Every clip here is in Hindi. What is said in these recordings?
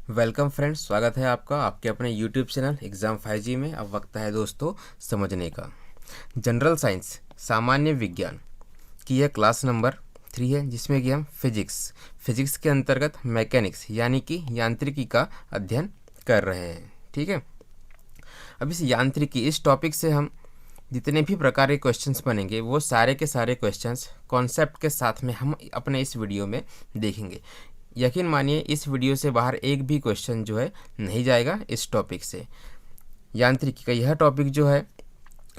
वेलकम फ्रेंड्स, स्वागत है आपका आपके अपने यूट्यूब चैनल एग्ज़ाम 5G में। अब वक्त है दोस्तों समझने का। जनरल साइंस सामान्य विज्ञान की यह क्लास नंबर 3 है, जिसमें कि हम फिजिक्स के अंतर्गत मैकेनिक्स यानी कि यांत्रिकी का अध्ययन कर रहे हैं। ठीक है, अब इस यांत्रिकी इस टॉपिक से हम जितने भी प्रकार के क्वेश्चंस बनेंगे वो सारे के सारे क्वेश्चंस कॉन्सेप्ट के साथ में हम अपने इस वीडियो में देखेंगे। यकीन मानिए इस वीडियो से बाहर एक भी क्वेश्चन जो है नहीं जाएगा इस टॉपिक से। यांत्रिकी का यह टॉपिक जो है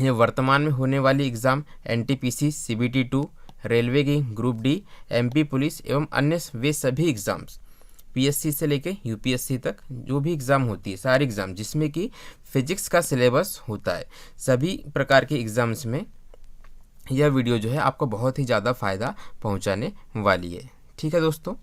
ये वर्तमान में होने वाली एग्ज़ाम NTPC CBT 2, रेलवे की ग्रुप D, MP पुलिस एवं अन्य वे सभी एग्ज़ाम्स PSC से लेके UPSC तक जो भी एग्ज़ाम होती है, सारी एग्ज़ाम जिसमें कि फिजिक्स का सिलेबस होता है, सभी प्रकार के एग्ज़ाम्स में यह वीडियो जो है आपको बहुत ही ज़्यादा फ़ायदा पहुंचाने वाली है। ठीक है दोस्तों,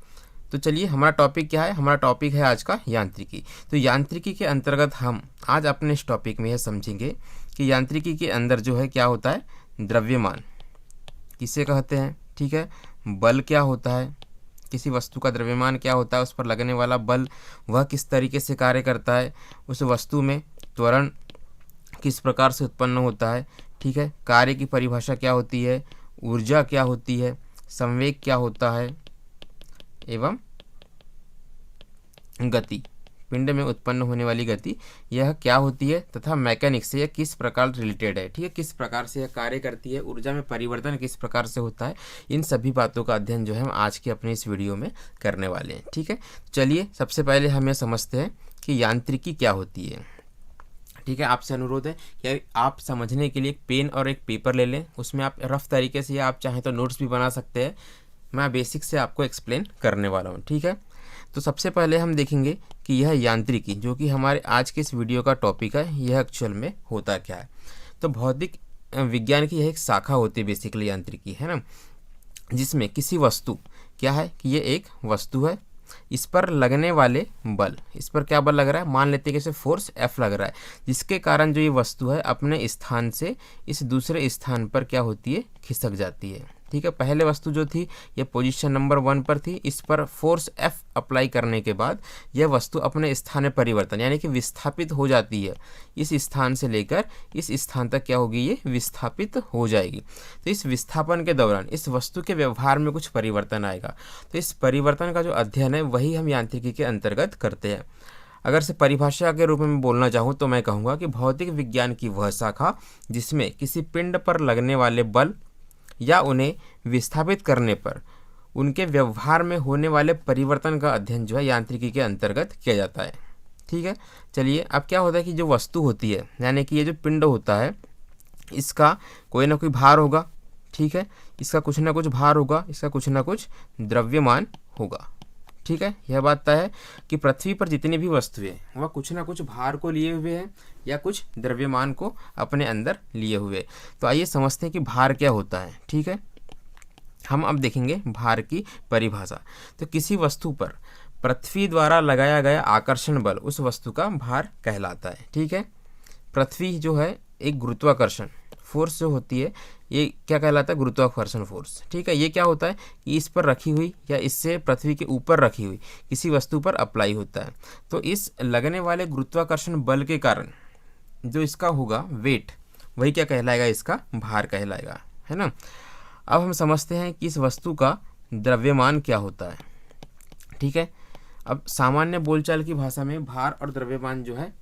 तो चलिए हमारा टॉपिक क्या है। हमारा टॉपिक है आज का यांत्रिकी। तो यांत्रिकी के अंतर्गत हम आज अपने इस टॉपिक में यह समझेंगे कि यांत्रिकी के अंदर जो है क्या होता है, द्रव्यमान किसे कहते हैं। ठीक है, बल क्या होता है, किसी वस्तु का द्रव्यमान क्या होता है, उस पर लगने वाला बल वह किस तरीके से कार्य करता है, उस वस्तु में त्वरण किस प्रकार से उत्पन्न होता है। ठीक है, कार्य की परिभाषा क्या होती है, ऊर्जा क्या होती है, संवेग क्या होता है एवं गति, पिंड में उत्पन्न होने वाली गति यह क्या होती है तथा मैकेनिक्स से यह किस प्रकार रिलेटेड है। ठीक है, किस प्रकार से यह कार्य करती है, ऊर्जा में परिवर्तन किस प्रकार से होता है, इन सभी बातों का अध्ययन जो है हम आज के अपने इस वीडियो में करने वाले हैं। ठीक है, चलिए सबसे पहले हम यह समझते हैं कि यांत्रिकी क्या होती है। ठीक है, आपसे अनुरोध है कि आप समझने के लिए एक पेन और एक पेपर ले लें, उसमें आप रफ तरीके से या आप चाहें तो नोट्स भी बना सकते हैं। मैं बेसिक से आपको एक्सप्लेन करने वाला हूँ। ठीक है, तो सबसे पहले हम देखेंगे कि यह यांत्रिकी जो कि हमारे आज के इस वीडियो का टॉपिक है, यह एक्चुअल में होता क्या है। तो भौतिक विज्ञान की यह एक शाखा होती है बेसिकली यांत्रिकी, है ना, जिसमें किसी वस्तु क्या है कि ये एक वस्तु है, इस पर लगने वाले बल, इस पर क्या बल लग रहा है, मान लेते हैं कि इसे फोर्स F लग रहा है, जिसके कारण जो ये वस्तु है अपने स्थान से इस दूसरे स्थान पर क्या होती है, खिसक जाती है। ठीक है, पहले वस्तु जो थी ये पोजीशन नंबर 1 पर थी, इस पर फोर्स F अप्लाई करने के बाद यह वस्तु अपने स्थान में परिवर्तन यानी कि विस्थापित हो जाती है, इस स्थान से लेकर इस स्थान तक क्या होगी, ये विस्थापित हो जाएगी। तो इस विस्थापन के दौरान इस वस्तु के व्यवहार में कुछ परिवर्तन आएगा, तो इस परिवर्तन का जो अध्ययन है वही हम यांत्रिकी के अंतर्गत करते हैं। अगर से परिभाषा के रूप में बोलना चाहूँ तो मैं कहूँगा कि भौतिक विज्ञान की वह शाखा जिसमें किसी पिंड पर लगने वाले बल या उन्हें विस्थापित करने पर उनके व्यवहार में होने वाले परिवर्तन का अध्ययन जो है यांत्रिकी के अंतर्गत किया जाता है। ठीक है, चलिए अब क्या होता है कि जो वस्तु होती है यानी कि ये जो पिंड होता है इसका कोई ना कोई भार होगा। ठीक है, इसका कुछ ना कुछ भार होगा, इसका कुछ ना कुछ द्रव्यमान होगा। ठीक है, यह बात तय है कि पृथ्वी पर जितनी भी वस्तुएं वह कुछ ना कुछ भार को लिए हुए हैं या कुछ द्रव्यमान को अपने अंदर लिए हुए। तो आइए समझते हैं कि भार क्या होता है। ठीक है, हम अब देखेंगे भार की परिभाषा। तो किसी वस्तु पर पृथ्वी द्वारा लगाया गया आकर्षण बल उस वस्तु का भार कहलाता है। ठीक है, पृथ्वी जो है एक गुरुत्वाकर्षण फोर्स जो होती है ये क्या कहलाता है, गुरुत्वाकर्षण फोर्स। ठीक है, ये क्या होता है कि इस पर रखी हुई या इससे पृथ्वी के ऊपर रखी हुई किसी वस्तु पर अप्लाई होता है। तो इस लगने वाले गुरुत्वाकर्षण बल के कारण जो इसका होगा वेट, वही क्या कहलाएगा, इसका भार कहलाएगा, है ना। अब हम समझते हैं कि इस वस्तु का द्रव्यमान क्या होता है। ठीक है, अब सामान्य बोलचाल की भाषा में भार और द्रव्यमान जो है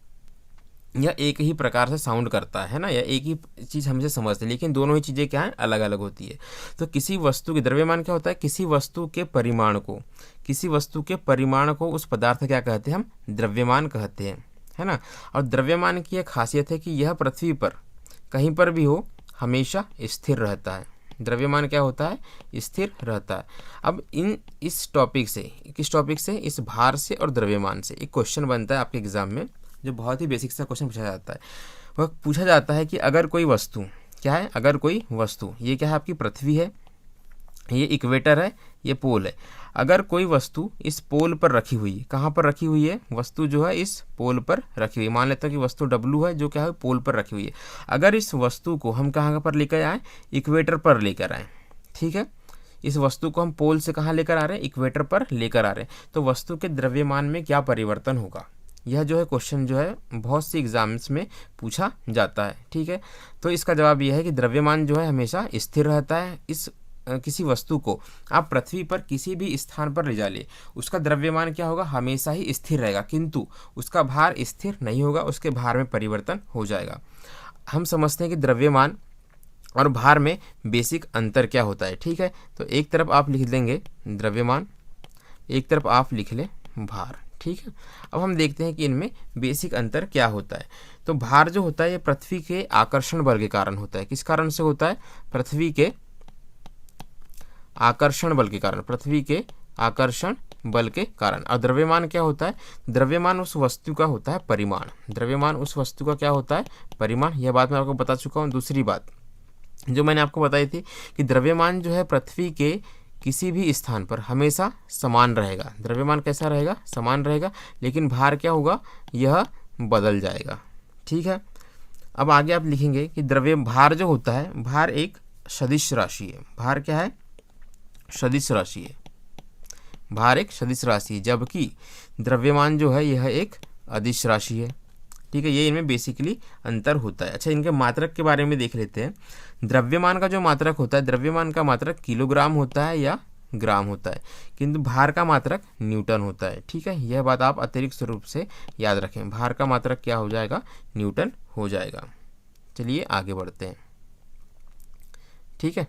यह एक ही प्रकार से साउंड करता है ना, यह एक ही चीज़ हमसे समझते हैं, लेकिन दोनों ही चीज़ें क्या हैं, अलग अलग होती है। तो किसी वस्तु की द्रव्यमान क्या होता है, किसी वस्तु के परिमाण को उस पदार्थ क्या कहते हैं, हम द्रव्यमान कहते हैं, है ना। और द्रव्यमान की यह खासियत है कि यह पृथ्वी पर कहीं पर भी हो हमेशा स्थिर रहता है। द्रव्यमान क्या होता है, स्थिर रहता है। अब किस टॉपिक से, इस भार से और द्रव्यमान से एक क्वेश्चन बनता है आपके एग्जाम में, जो बहुत ही बेसिक सा क्वेश्चन पूछा जाता है। वह पूछा जाता है कि अगर कोई वस्तु क्या है, अगर कोई वस्तु ये क्या है, आपकी पृथ्वी है, ये इक्वेटर है, ये पोल है। अगर कोई वस्तु इस पोल पर रखी हुई है, कहाँ पर रखी हुई है, वस्तु जो है इस पोल पर रखी हुई है। मान लेते हैं कि वस्तु W है जो क्या है पोल पर रखी हुई है। अगर इस वस्तु को हम कहाँ पर लेकर आए, इक्वेटर पर लेकर आए। ठीक है, इस वस्तु को हम पोल से कहाँ लेकर आ रहे हैं, इक्वेटर पर लेकर आ रहे हैं, तो वस्तु के द्रव्यमान में क्या परिवर्तन होगा, यह जो है क्वेश्चन जो है बहुत सी एग्जाम्स में पूछा जाता है। ठीक है, तो इसका जवाब यह है कि द्रव्यमान जो है हमेशा स्थिर रहता है। इस किसी वस्तु को आप पृथ्वी पर किसी भी स्थान पर ले जा ले, उसका द्रव्यमान क्या होगा, हमेशा ही स्थिर रहेगा, किंतु उसका भार स्थिर नहीं होगा, उसके भार में परिवर्तन हो जाएगा। हम समझते हैं कि द्रव्यमान और भार में बेसिक अंतर क्या होता है। ठीक है, तो एक तरफ आप लिख देंगे द्रव्यमान, एक तरफ आप लिख लें भार। ठीक है, अब हम देखते हैं कि इनमें बेसिक अंतर क्या होता है। तो भार जो होता है ये पृथ्वी के आकर्षण बल के कारण होता है। किस कारण से होता है, पृथ्वी के आकर्षण बल के कारण, पृथ्वी के आकर्षण बल के कारण। और द्रव्यमान क्या होता है, द्रव्यमान उस वस्तु का होता है परिमाण, द्रव्यमान उस वस्तु का क्या होता है, परिमाण। यह बात मैं आपको बता चुका हूँ। दूसरी बात जो मैंने आपको बताई थी कि द्रव्यमान जो है पृथ्वी के किसी भी स्थान पर हमेशा समान रहेगा, द्रव्यमान कैसा रहेगा, समान रहेगा, लेकिन भार क्या होगा, यह बदल जाएगा। ठीक है, अब आगे आप लिखेंगे कि भार जो होता है, भार एक सदिश राशि है। भार क्या है, सदिश राशि है, भार एक सदिश राशि है, जबकि द्रव्यमान जो है यह एक अदिश राशि है। ठीक है, ये इनमें बेसिकली अंतर होता है। अच्छा, इनके मात्रक के बारे में देख लेते हैं। द्रव्यमान का जो मात्रक होता है, द्रव्यमान का मात्रक किलोग्राम होता है या ग्राम होता है, किंतु भार का मात्रक न्यूटन होता है। ठीक है, यह बात आप अतिरिक्त रूप से याद रखें, भार का मात्रक क्या हो जाएगा, न्यूटन हो जाएगा। चलिए आगे बढ़ते हैं। ठीक है,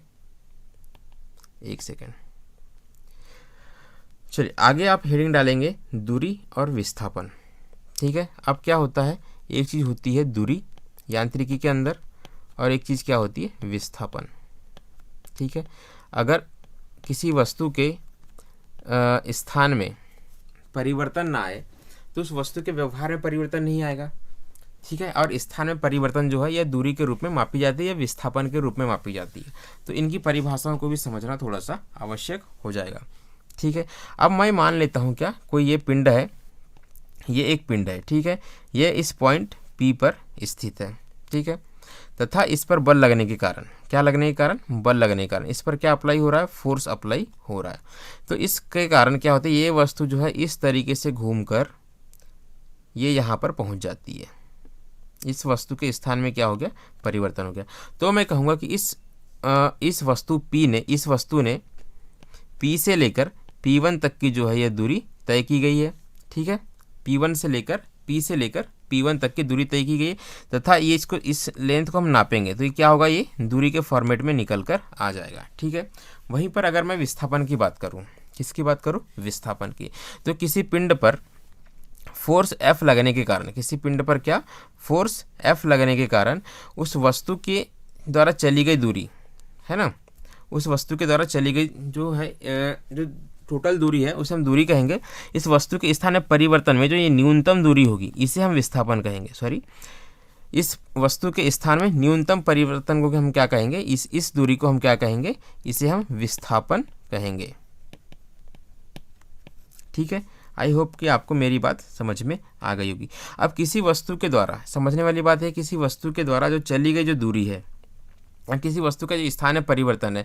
एक सेकेंड, चलिए आगे आप हेडिंग डालेंगे दूरी और विस्थापन। ठीक है, अब क्या होता है, एक चीज़ होती है दूरी यांत्रिकी के अंदर और एक चीज़ क्या होती है, विस्थापन। ठीक है, अगर किसी वस्तु के स्थान में परिवर्तन ना आए तो उस वस्तु के व्यवहार में परिवर्तन नहीं आएगा। ठीक है, और स्थान में परिवर्तन जो है यह दूरी के रूप में मापी जाती है या विस्थापन के रूप में मापी जाती है। तो इनकी परिभाषाओं को भी समझना थोड़ा सा आवश्यक हो जाएगा। ठीक है, अब मैं मान लेता हूँ क्या, कोई ये पिंड है, ये एक पिंड है। ठीक है, ये इस पॉइंट P पर स्थित है। ठीक है, तथा इस पर बल लगने के कारण, क्या लगने के कारण, बल लगने के कारण इस पर क्या अप्लाई हो रहा है, फोर्स अप्लाई हो रहा है। तो इसके कारण क्या होता है, ये वस्तु जो है इस तरीके से घूमकर ये यहाँ पर पहुँच जाती है। इस वस्तु के स्थान में क्या हो गया, परिवर्तन हो गया। तो मैं कहूँगा कि इस वस्तु ने P से लेकर P1 तक की जो है यह दूरी तय की गई है। ठीक है, P से लेकर P1 तक की दूरी तय की गई, तथा ये इस लेंथ को हम नापेंगे तो ये क्या होगा, ये दूरी के फॉर्मेट में निकल कर आ जाएगा। ठीक है, वहीं पर अगर मैं विस्थापन की बात करूं, किसकी बात करूं, विस्थापन की, तो किसी पिंड पर फोर्स F लगने के कारण, किसी पिंड पर क्या, फोर्स F लगने के कारण उस वस्तु के द्वारा चली गई दूरी है ना, उस वस्तु के द्वारा चली गई जो है जो टोटल दूरी है उसे हम दूरी कहेंगे। इस वस्तु के स्थान में परिवर्तन में जो ये न्यूनतम दूरी होगी इसे हम विस्थापन कहेंगे। सॉरी, इस वस्तु के स्थान में न्यूनतम परिवर्तन को हम क्या कहेंगे, इस दूरी को हम क्या कहेंगे, इसे हम विस्थापन कहेंगे। ठीक है, आई होप कि आपको मेरी बात समझ में आ गई होगी। अब किसी वस्तु के द्वारा, समझने वाली बात है, किसी वस्तु के द्वारा जो चली गई जो दूरी है, किसी वस्तु का जो स्थान है परिवर्तन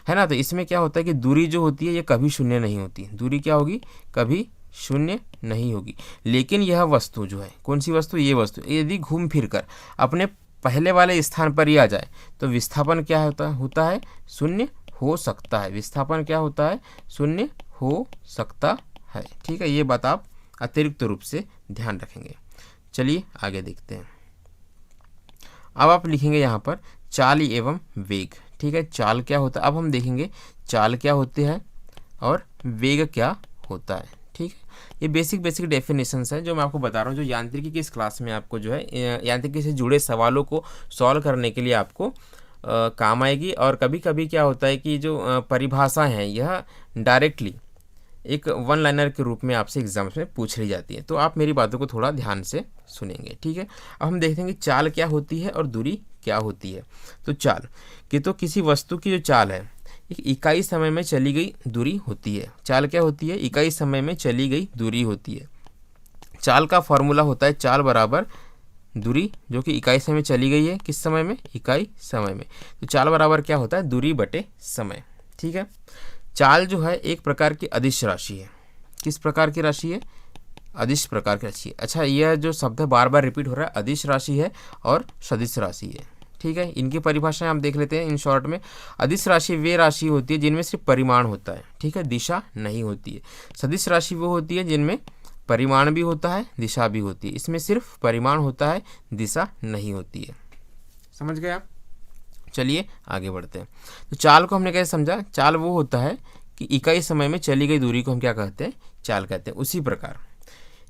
है ना, तो इसमें क्या होता है कि दूरी जो होती है ये कभी शून्य नहीं होती, दूरी क्या होगी, कभी शून्य नहीं होगी। लेकिन यह वस्तु जो है, कौन सी वस्तु, ये वस्तु यदि घूम फिर कर अपने पहले वाले स्थान पर ही आ जाए तो विस्थापन क्या होता है, शून्य हो सकता है। विस्थापन क्या होता है, शून्य हो सकता है। ठीक है, ये बात आप अतिरिक्त रूप से ध्यान रखेंगे। चलिए आगे देखते हैं। अब आप लिखेंगे यहाँ पर चाल एवं वेग। ठीक है, चाल क्या होता है, अब हम देखेंगे चाल क्या होती है और वेग क्या होता है। ठीक है, ये बेसिक डेफिनेशंस है जो मैं आपको बता रहा हूँ, जो यांत्रिकी की इस क्लास में आपको जो है यांत्रिकी से जुड़े सवालों को सॉल्व करने के लिए आपको काम आएगी। और कभी कभी क्या होता है कि जो परिभाषा है यह डायरेक्टली एक वन लाइनर के रूप में आपसे एग्जाम्स में पूछ ली जाती है, तो आप मेरी बातों को थोड़ा ध्यान से सुनेंगे। ठीक है, अब हम देखते हैं कि चाल क्या होती है और दूरी क्या होती है। तो चाल कि तो किसी वस्तु की जो चाल है एक इकाई समय में चली गई दूरी होती है। चाल क्या होती है, इकाई समय में चली गई दूरी होती है। चाल का फॉर्मूला होता है चाल बराबर दूरी जो कि इकाई समय में चली गई है, किस समय में, इकाई समय में। तो चाल बराबर क्या होता है, दूरी बटे समय। ठीक है, चाल जो है एक प्रकार की अदिश राशि है। किस प्रकार की राशि है? अदिश प्रकार की राशि है। अच्छा, यह जो शब्द है बार बार रिपीट हो रहा है, अदिश राशि है और सदिश राशि है। ठीक है, इनकी परिभाषाएं हम देख लेते हैं इन शॉर्ट में। अदिश राशि वे राशि होती है जिनमें सिर्फ परिमाण होता है, ठीक है, दिशा नहीं होती है। सदिश राशि वो होती है जिनमें परिमाण भी होता है, दिशा भी होती है। इसमें सिर्फ परिमाण होता है, दिशा नहीं होती है। समझ गए आप? चलिए आगे बढ़ते हैं। तो चाल को हमने कैसे समझा? चाल वो होता है कि इकाई समय में चली गई दूरी को हम क्या कहते हैं? चाल कहते हैं। उसी प्रकार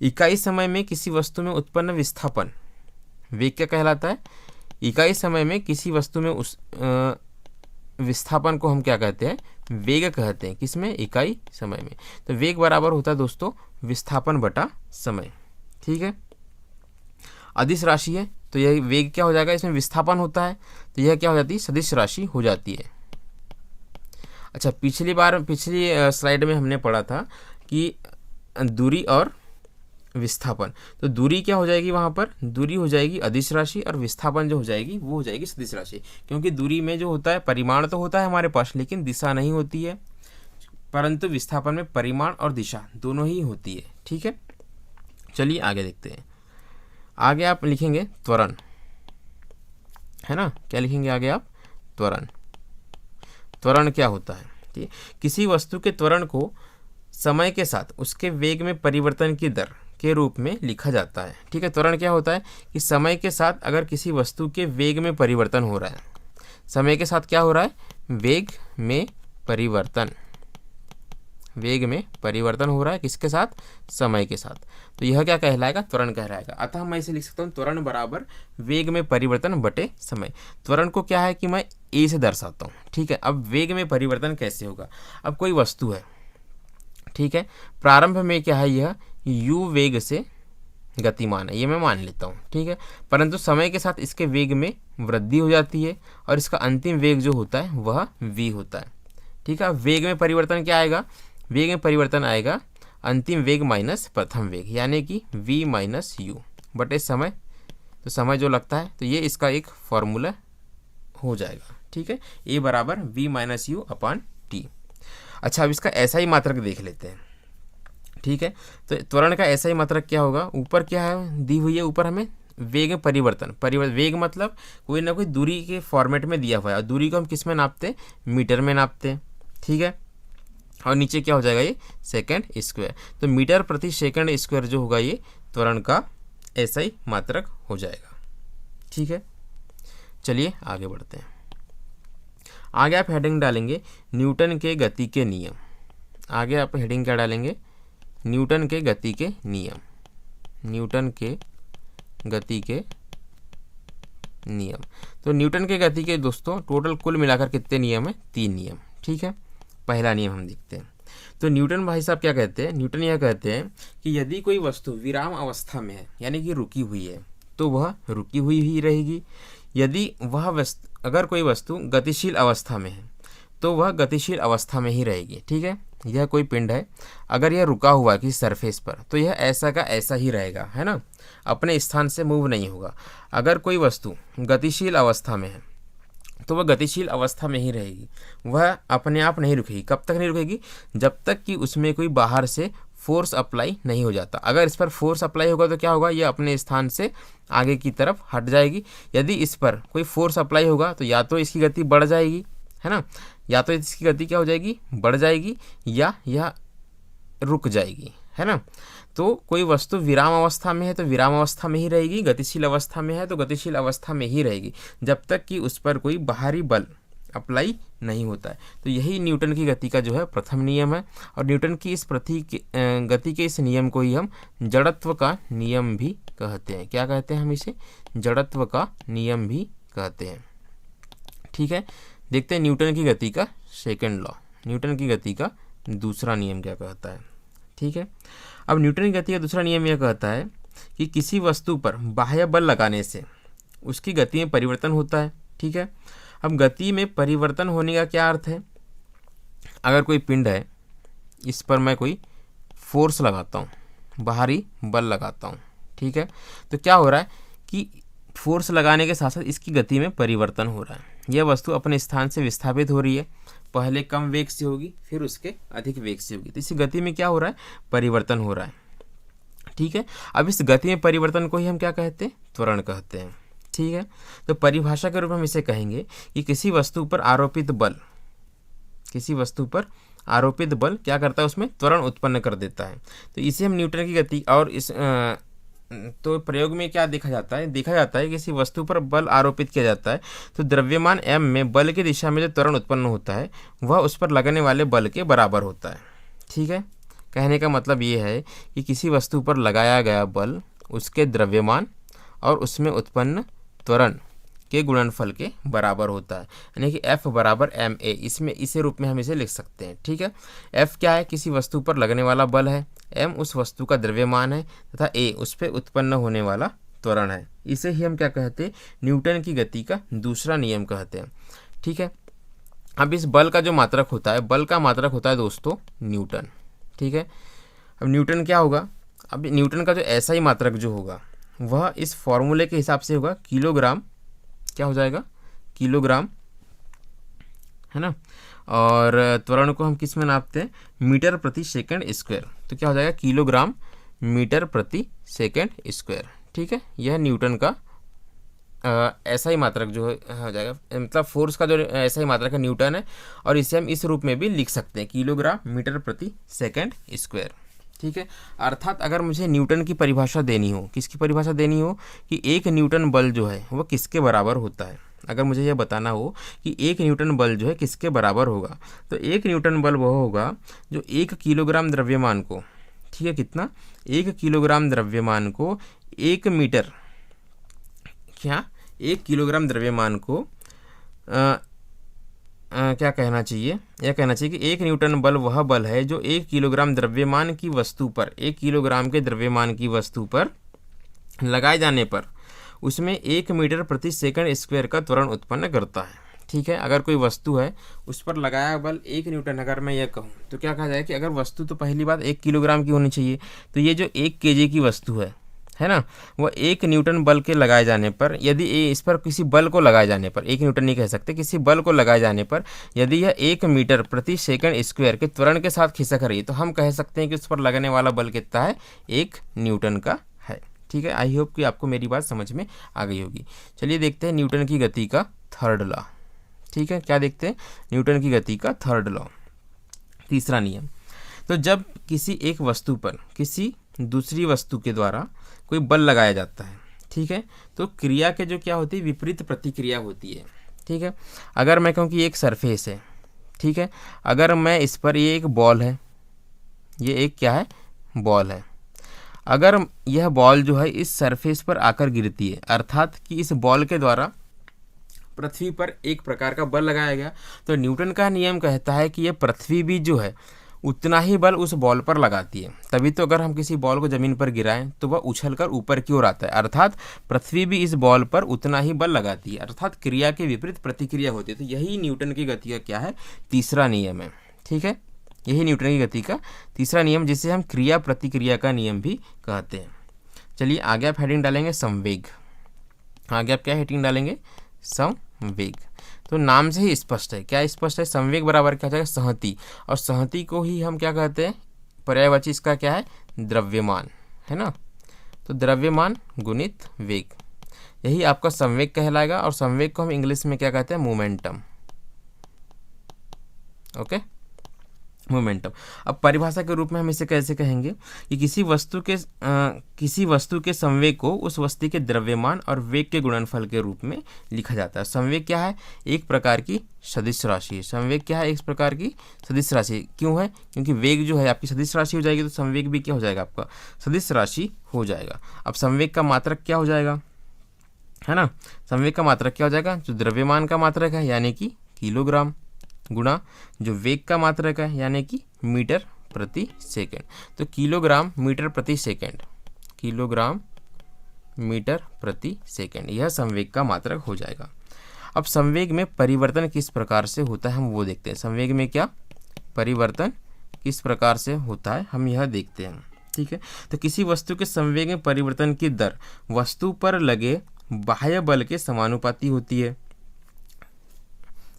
इकाई समय में किसी वस्तु में उत्पन्न विस्थापन वेग क्या कहलाता है? इकाई समय में किसी वस्तु में उस विस्थापन को हम क्या कहते हैं? वेग कहते हैं। किसमें? इकाई समय में। तो वेग बराबर होता है दोस्तों विस्थापन बटा समय। ठीक है, अदिश राशि है तो यह वेग क्या हो जाएगा? इसमें विस्थापन होता है तो यह क्या हो जाती है? सदिश राशि हो जाती है। अच्छा, पिछली स्लाइड में हमने पढ़ा था कि दूरी और विस्थापन, तो दूरी क्या हो जाएगी? वहाँ पर दूरी हो जाएगी अदिश राशि और विस्थापन जो हो जाएगी वो हो जाएगी सदिश राशि। क्योंकि दूरी में जो होता है परिमाण तो होता है हमारे पास, लेकिन दिशा नहीं होती है, परंतु विस्थापन में परिमाण और दिशा दोनों ही होती है। ठीक है, चलिए आगे देखते हैं। आगे आप लिखेंगे त्वरण, है ना? क्या लिखेंगे आगे आप? त्वरण। त्वरण क्या होता है? ठीक है, किसी वस्तु के त्वरण को समय के साथ उसके वेग में परिवर्तन की दर के रूप में लिखा जाता है। ठीक है, त्वरण क्या होता है कि समय के साथ अगर किसी वस्तु के वेग में परिवर्तन हो रहा है, समय के साथ क्या हो रहा है? वेग में परिवर्तन, वेग में परिवर्तन हो रहा है किसके साथ? समय के साथ। तो यह क्या कहलाएगा? त्वरण कहलाएगा। अतः मैं इसे लिख सकता हूँ त्वरण बराबर वेग में परिवर्तन बटे समय। त्वरण को क्या है कि मैं ए से दर्शाता हूँ। ठीक है, अब वेग में परिवर्तन कैसे होगा? अब कोई वस्तु है, ठीक है, प्रारंभ में क्या है? यह u वेग से गतिमान है, ये मैं मान लेता हूँ। ठीक है, परंतु समय के साथ इसके वेग में वृद्धि हो जाती है और इसका अंतिम वेग जो होता है वह v होता है। ठीक है, वेग में परिवर्तन क्या आएगा? वेग में परिवर्तन आएगा अंतिम वेग माइनस प्रथम वेग, यानी कि v माइनस यू बटे समय। तो समय जो लगता है तो ये इसका एक फॉर्मूला हो जाएगा। ठीक है, a बराबर v minus you upon T. अच्छा, अब इसका ऐसा ही मात्रक देख लेते हैं। ठीक है, तो त्वरण का ऐसा ही मात्रक क्या होगा? ऊपर क्या है दी हुई है? ऊपर हमें वेग में परिवर्तन वेग मतलब कोई ना कोई दूरी के फॉर्मेट में दिया हुआ है, और दूरी को हम किस में नापते हैं? मीटर में नापते हैं। ठीक है, और नीचे क्या हो जाएगा? ये सेकंड स्क्वायर। तो मीटर प्रति सेकंड स्क्वायर जो होगा ये त्वरण का ऐसा ही मात्रक हो जाएगा। ठीक है, चलिए आगे बढ़ते हैं। आगे आप हेडिंग डालेंगे न्यूटन के गति के नियम। आगे आप हेडिंग क्या डालेंगे? न्यूटन के गति के नियम। न्यूटन के गति के नियम। तो न्यूटन के गति के दोस्तों टोटल कुल मिलाकर कितने नियम है? 3 नियम। ठीक है, पहला नियम हम देखते हैं। तो न्यूटन भाई साहब क्या कहते हैं? न्यूटन यह कहते हैं कि यदि कोई वस्तु विराम अवस्था में है, यानी कि रुकी हुई है, तो वह रुकी हुई ही रहेगी। यदि अगर कोई वस्तु गतिशील अवस्था में है तो वह गतिशील अवस्था में ही रहेगी। ठीक है, यह कोई पिंड है, अगर यह रुका हुआ है किसी सरफेस पर तो यह ऐसा का ऐसा ही रहेगा, है ना, अपने स्थान से मूव नहीं होगा। अगर कोई वस्तु गतिशील अवस्था में है तो वह गतिशील अवस्था में ही रहेगी, वह अपने आप नहीं रुकेगी। कब तक नहीं रुकेगी? जब तक कि उसमें कोई बाहर से फोर्स अप्लाई नहीं हो जाता। अगर इस पर फोर्स अप्लाई होगा तो क्या होगा? ये अपने स्थान से आगे की तरफ हट जाएगी। यदि इस पर कोई फोर्स अप्लाई होगा तो या तो इसकी गति बढ़ जाएगी, है ना, या तो इसकी गति क्या हो जाएगी? बढ़ जाएगी, या यह रुक जाएगी, है ना। तो कोई वस्तु विराम अवस्था में है तो विराम अवस्था में ही रहेगी, गतिशील अवस्था में है तो गतिशील अवस्था में ही रहेगी, जब तक कि उस पर कोई बाहरी बल अप्लाई नहीं होता है। तो यही न्यूटन की गति का जो है प्रथम नियम है। और न्यूटन की इस गति के इस नियम को ही हम जड़त्व का नियम भी कहते हैं। क्या कहते हैं हम इसे? जड़त्व का नियम भी कहते हैं। ठीक है, देखते हैं न्यूटन की गति का सेकंड लॉ, न्यूटन की गति का दूसरा नियम क्या कहता है। ठीक है, अब न्यूटन की गति का दूसरा नियम यह कहता है कि किसी वस्तु पर बाह्य बल लगाने से उसकी गति में परिवर्तन होता है। ठीक है, अब गति में परिवर्तन होने का क्या अर्थ है? अगर कोई पिंड है, इस पर मैं कोई फोर्स लगाता हूँ, बाहरी बल लगाता हूँ, ठीक है, तो क्या हो रहा है कि फोर्स लगाने के साथ साथ इसकी गति में परिवर्तन हो रहा है। यह वस्तु अपने स्थान से विस्थापित हो रही है, पहले कम वेग से होगी, फिर उसके अधिक वेग से होगी। तो इसी गति में क्या हो रहा है, परिवर्तन हो रहा है। ठीक है, अब इस गति में परिवर्तन को ही हम क्या कहते हैं, त्वरण कहते हैं। ठीक है, तो परिभाषा के रूप में हम इसे कहेंगे कि किसी वस्तु पर आरोपित बल, किसी वस्तु पर आरोपित बल क्या करता है, उसमें त्वरण उत्पन्न कर देता है। तो इसे हम न्यूटन की गति और इस तो प्रयोग में क्या देखा जाता है, देखा जाता है किसी वस्तु पर बल आरोपित किया जाता है तो द्रव्यमान m में बल की दिशा में जो त्वरण उत्पन्न होता है वह उस पर लगने वाले बल के बराबर होता है। ठीक है, कहने का मतलब ये है कि किसी वस्तु पर लगाया गया बल उसके द्रव्यमान और उसमें उत्पन्न त्वरण के गुणनफल के बराबर होता है, यानी कि F बराबर ma। इसमें इसे रूप में हम इसे लिख सकते हैं। ठीक है, F क्या है, किसी वस्तु पर लगने वाला बल है, m उस वस्तु का द्रव्यमान है तथा a उस पर उत्पन्न होने वाला त्वरण है। इसे ही हम क्या कहते हैं, न्यूटन की गति का दूसरा नियम कहते हैं। ठीक है, अब इस बल का जो मात्रक होता है, बल का मात्रक होता है दोस्तों न्यूटन। ठीक है, अब न्यूटन क्या होगा, अब न्यूटन का जो ऐसा ही मात्रक जो होगा वह इस फॉर्मूले के हिसाब से होगा किलोग्राम, क्या हो जाएगा, किलोग्राम, है ना। और त्वरण को हम किस में नापते हैं, मीटर प्रति सेकंड स्क्वायर। तो क्या हो जाएगा, किलोग्राम मीटर प्रति सेकंड स्क्वायर। ठीक है, यह न्यूटन का ऐसा ही मात्रक जो हो जाएगा, मतलब फोर्स का जो ऐसा ही मात्रक है न्यूटन है, और इसे हम इस रूप में भी लिख सकते हैं, किलोग्राम मीटर प्रति सेकंड स्क्वायर। ठीक है, अर्थात अगर मुझे न्यूटन की परिभाषा देनी हो, किसकी परिभाषा देनी हो कि एक न्यूटन बल जो है वह किसके बराबर होता है, अगर मुझे यह बताना हो कि एक न्यूटन बल जो है किसके बराबर होगा, तो एक न्यूटन बल वह होगा जो 1 किलोग्राम द्रव्यमान को, ठीक है, कितना, 1 किलोग्राम द्रव्यमान को 1 मीटर, क्या 1 किलोग्राम द्रव्यमान को क्या कहना चाहिए, यह कहना चाहिए कि 1 न्यूटन बल वह बल है जो 1 किलोग्राम द्रव्यमान की वस्तु पर, 1 किलोग्राम के द्रव्यमान की वस्तु पर लगाए जाने पर उसमें 1 मीटर प्रति सेकंड स्क्वायर का त्वरण उत्पन्न करता है। ठीक है, अगर कोई वस्तु है उस पर लगाया बल 1 न्यूटन, अगर मैं यह कहूँ तो क्या कहा जाए कि अगर वस्तु तो पहली बात 1 किलोग्राम की होनी चाहिए, तो ये जो 1 kg की वस्तु है ना, वह 1 न्यूटन बल के लगाए जाने पर, यदि इस पर किसी बल को लगाए जाने पर, 1 न्यूटन नहीं कह सकते, किसी बल को लगाए जाने पर यदि यह 1 मीटर प्रति सेकंड स्क्वायर के त्वरण के साथ खिसक रही है तो हम कह सकते हैं कि उस पर लगने वाला बल कितना है, 1 न्यूटन का है। ठीक है, आई होप कि आपको मेरी बात समझ में आ गई होगी। चलिए देखते हैं न्यूटन की गति का थर्ड लॉ। ठीक है, क्या देखते हैं, न्यूटन की गति का थर्ड लॉ, तीसरा नियम। तो जब किसी एक वस्तु पर किसी दूसरी वस्तु के द्वारा कोई बल लगाया जाता है, ठीक है, तो क्रिया के जो क्या होती है, विपरीत प्रतिक्रिया होती है। ठीक है, अगर मैं कहूँ कि एक सरफेस है, ठीक है, अगर मैं इस पर, ये एक बॉल है, ये एक क्या है, बॉल है, अगर यह बॉल जो है इस सरफेस पर आकर गिरती है, अर्थात कि इस बॉल के द्वारा पृथ्वी पर एक प्रकार का बल लगाया गया, तो न्यूटन का नियम कहता है कि यह पृथ्वी भी जो है उतना ही बल उस बॉल पर लगाती है। तभी तो अगर हम किसी बॉल को ज़मीन पर गिराएं तो वह उछलकर ऊपर की ओर आता है, अर्थात पृथ्वी भी इस बॉल पर उतना ही बल लगाती है, अर्थात क्रिया के विपरीत प्रतिक्रिया होती है। तो यही न्यूटन की गति का क्या है, तीसरा नियम है। ठीक है, यही न्यूटन की गति का तीसरा नियम, जिसे हम क्रिया प्रतिक्रिया का नियम भी कहते हैं। चलिए आगे आप हेडिंग डालेंगे संवेग, आगे आप क्या हेडिंग डालेंगे, संवेग। तो नाम से ही स्पष्ट है, क्या स्पष्ट है, संवेग बराबर क्या हो जाएगा, संहति, और संहति को ही हम क्या कहते हैं, पर्यायवाची इसका क्या है, द्रव्यमान, है ना। तो द्रव्यमान गुणित वेग, यही आपका संवेग कहलाएगा, और संवेग को हम इंग्लिश में क्या कहते हैं, मोमेंटम। Okay, momentum. अब परिभाषा के रूप में हम इसे कैसे कहेंगे कि किसी वस्तु के संवेग को उस वस्तु के द्रव्यमान और वेग के गुणनफल के रूप में लिखा जाता है। संवेग क्या है, एक प्रकार की सदिश राशि है। संवेग क्या है, एक प्रकार की सदिश राशि। क्यों है, क्योंकि वेग जो है आपकी सदिश राशि हो जाएगी, तो संवेग भी क्या हो जाएगा, आपका सदिश राशि हो जाएगा। अब संवेग का मात्रक क्या हो जाएगा, है ना, संवेग का मात्रक क्या हो जाएगा, जो द्रव्यमान का मात्रक है यानी कि किलोग्राम, गुणा जो वेग का मात्रक है यानी कि मीटर प्रति सेकंड। तो किलोग्राम मीटर प्रति सेकंड, किलोग्राम मीटर प्रति सेकंड, यह संवेग का मात्रक हो जाएगा। अब संवेग में परिवर्तन किस प्रकार से होता है हम वो देखते हैं। संवेग में क्या परिवर्तन किस प्रकार से होता है हम यह देखते हैं। ठीक है, तो किसी वस्तु के संवेग में परिवर्तन की दर वस्तु पर लगे बाह्य बल के समानुपाती होती है।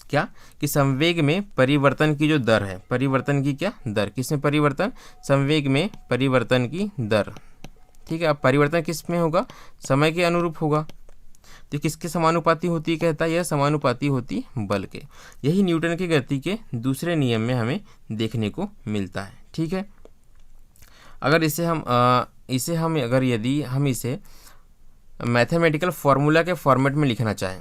क्या कि संवेग में परिवर्तन की जो दर है, परिवर्तन की क्या दर, किसमें परिवर्तन, संवेग में परिवर्तन की दर। ठीक है, अब परिवर्तन किस में होगा, समय के अनुरूप होगा। तो किसके समानुपाती होती है, कहता है यह समानुपाती होती बल के। यही न्यूटन की गति के दूसरे नियम में हमें देखने को मिलता है। ठीक है, अगर इसे हम अगर यदि हम इसे मैथमेटिकल फॉर्मूला के फॉर्मेट में लिखना चाहें,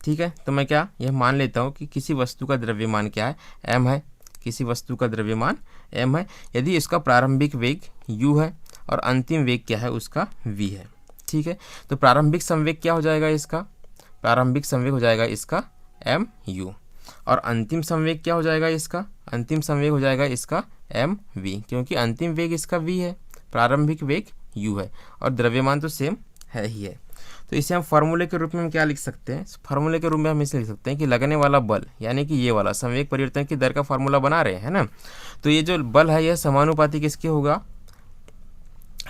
ठीक है, तो मैं क्या यह मान लेता हूँ कि किसी वस्तु का द्रव्यमान क्या है, m है, किसी वस्तु का द्रव्यमान m है, यदि इसका प्रारंभिक वेग u है और अंतिम वेग क्या है उसका v है। ठीक है, तो प्रारंभिक संवेग क्या हो जाएगा इसका, प्रारंभिक संवेग हो जाएगा इसका mu, और अंतिम संवेग क्या हो जाएगा इसका, अंतिम संवेग हो जाएगा इसका mv, क्योंकि अंतिम वेग इसका v है, प्रारंभिक वेग u है और द्रव्यमान तो सेम है ही है। तो इसे हम फार्मूले के रूप में हम क्या लिख सकते हैं, फार्मूले के रूप में हम इसे लिख सकते हैं कि लगने वाला बल, यानी कि ये वाला संवेग परिवर्तन की दर का फार्मूला बना रहे हैं ना, तो ये जो बल है यह समानुपाती किसके होगा,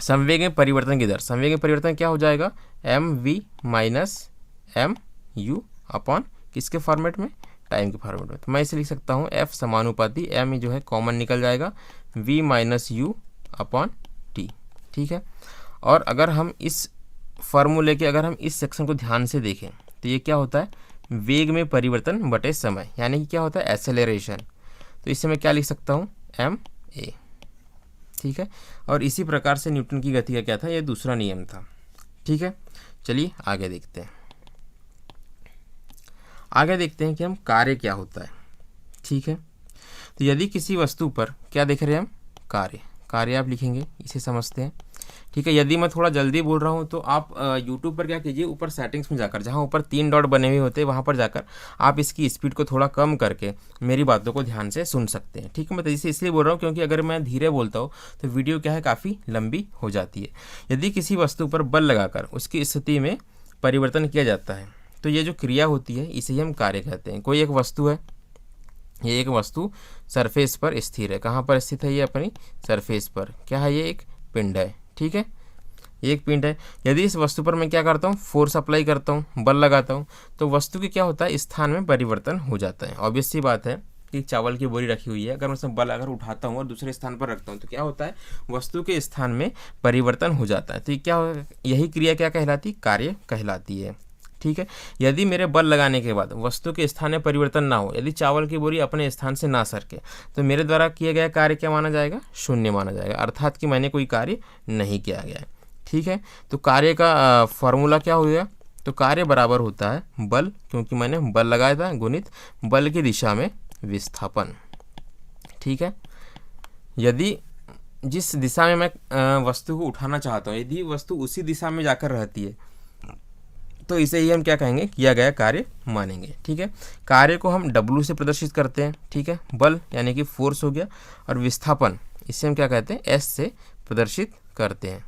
संवेग में परिवर्तन की दर। संवेग में परिवर्तन क्या हो जाएगा, mv माइनस mu अपॉन किसके फॉर्मेट में, टाइम के फॉर्मेट में। तो मैं इसे लिख सकता हूँ f समानुपाती m जो है कॉमन निकल जाएगा v minus u upon t। ठीक है, और अगर हम इस फार्मूले के अगर हम इस सेक्शन को ध्यान से देखें तो ये क्या होता है, वेग में परिवर्तन बटे समय, यानी कि क्या होता है एक्सेलरेशन। तो इससे मैं क्या लिख सकता हूँ ma। ठीक है, और इसी प्रकार से न्यूटन की गति का क्या था, ये दूसरा नियम था। ठीक है, चलिए आगे देखते हैं, आगे देखते हैं कि हम कार्य क्या होता है। ठीक है, तो यदि किसी वस्तु पर क्या देख रहे हैं हम, कार्य, कार्य आप लिखेंगे, इसे समझते हैं। ठीक है, यदि मैं थोड़ा जल्दी बोल रहा हूँ तो आप YouTube पर क्या कीजिए, ऊपर सेटिंग्स में जाकर, जहाँ ऊपर 3 डॉट बने हुए होते हैं वहाँ पर जाकर आप इसकी स्पीड को थोड़ा कम करके मेरी बातों को ध्यान से सुन सकते हैं। ठीक है, मैं तेजी से इसलिए बोल रहा हूँ क्योंकि अगर मैं धीरे बोलता हूँ तो वीडियो क्या है काफ़ी लंबी हो जाती है। यदि किसी वस्तु पर बल लगाकर उसकी स्थिति में परिवर्तन किया जाता है तो ये जो क्रिया होती है इसे ही हम कार्य कहते हैं। कोई एक वस्तु है, ये एक वस्तु सरफेस पर स्थिर है, कहाँ पर स्थित है, ये अपनी सरफेस पर, क्या है, ये एक पिंड है। ठीक है, ये एक पिंड है। यदि इस वस्तु पर मैं क्या करता हूँ, फोर्स अप्लाई करता हूँ, बल लगाता हूँ, तो वस्तु की क्या होता है, स्थान में परिवर्तन हो जाता है। ऑब्वियस सी बात है कि चावल की बोरी रखी हुई है, अगर मैं उसमें बल अगर उठाता हूँ और दूसरे स्थान पर रखता हूँ तो क्या होता है, वस्तु के स्थान में परिवर्तन हो जाता है। तो क्या, यही क्रिया क्या कहलाती, कार्य कहलाती है। ठीक है, यदि मेरे बल लगाने के बाद वस्तु के स्थान में परिवर्तन ना हो, यदि चावल की बोरी अपने स्थान से ना सरके, तो मेरे द्वारा किया गया कार्य क्या माना जाएगा, शून्य माना जाएगा, अर्थात कि मैंने कोई कार्य नहीं किया गया है। ठीक है, तो कार्य का फॉर्मूला क्या हो गया, तो कार्य बराबर होता है बल, क्योंकि मैंने बल लगाया था, गुणित बल की दिशा में विस्थापन। ठीक है, यदि जिस दिशा में मैं वस्तु को उठाना चाहता हूँ, यदि वस्तु उसी दिशा में जाकर रहती है तो इसे ही हम क्या कहेंगे, किया गया कार्य मानेंगे। ठीक है, कार्य को हम W से प्रदर्शित करते हैं। ठीक है, बल यानी कि फोर्स हो गया, और विस्थापन इसे हम क्या कहते हैं, S से प्रदर्शित करते हैं।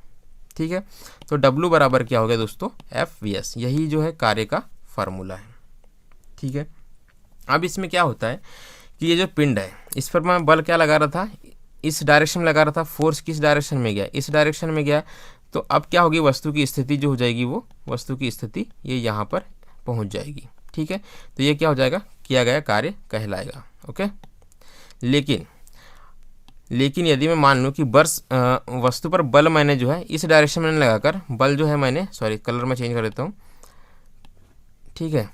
ठीक है, तो W बराबर क्या हो गया दोस्तों, FVS, यही जो है कार्य का फार्मूला है। ठीक है, अब इसमें क्या होता है कि ये जो पिंड है इस पर मैं बल क्या लगा रहा था, इस डायरेक्शन में लगा रहा था, फोर्स किस डायरेक्शन में गया, इस डायरेक्शन में गया, तो अब क्या होगी, वस्तु की स्थिति जो हो जाएगी, वो वस्तु की स्थिति ये यहाँ पर पहुँच जाएगी। ठीक है, तो ये क्या हो जाएगा, किया गया कार्य कहलाएगा। ओके, लेकिन यदि मैं मान लूँ कि वस्तु पर बल मैंने जो है इस डायरेक्शन में लगाकर, बल जो है मैंने, सॉरी कलर में चेंज कर देता हूँ। ठीक है,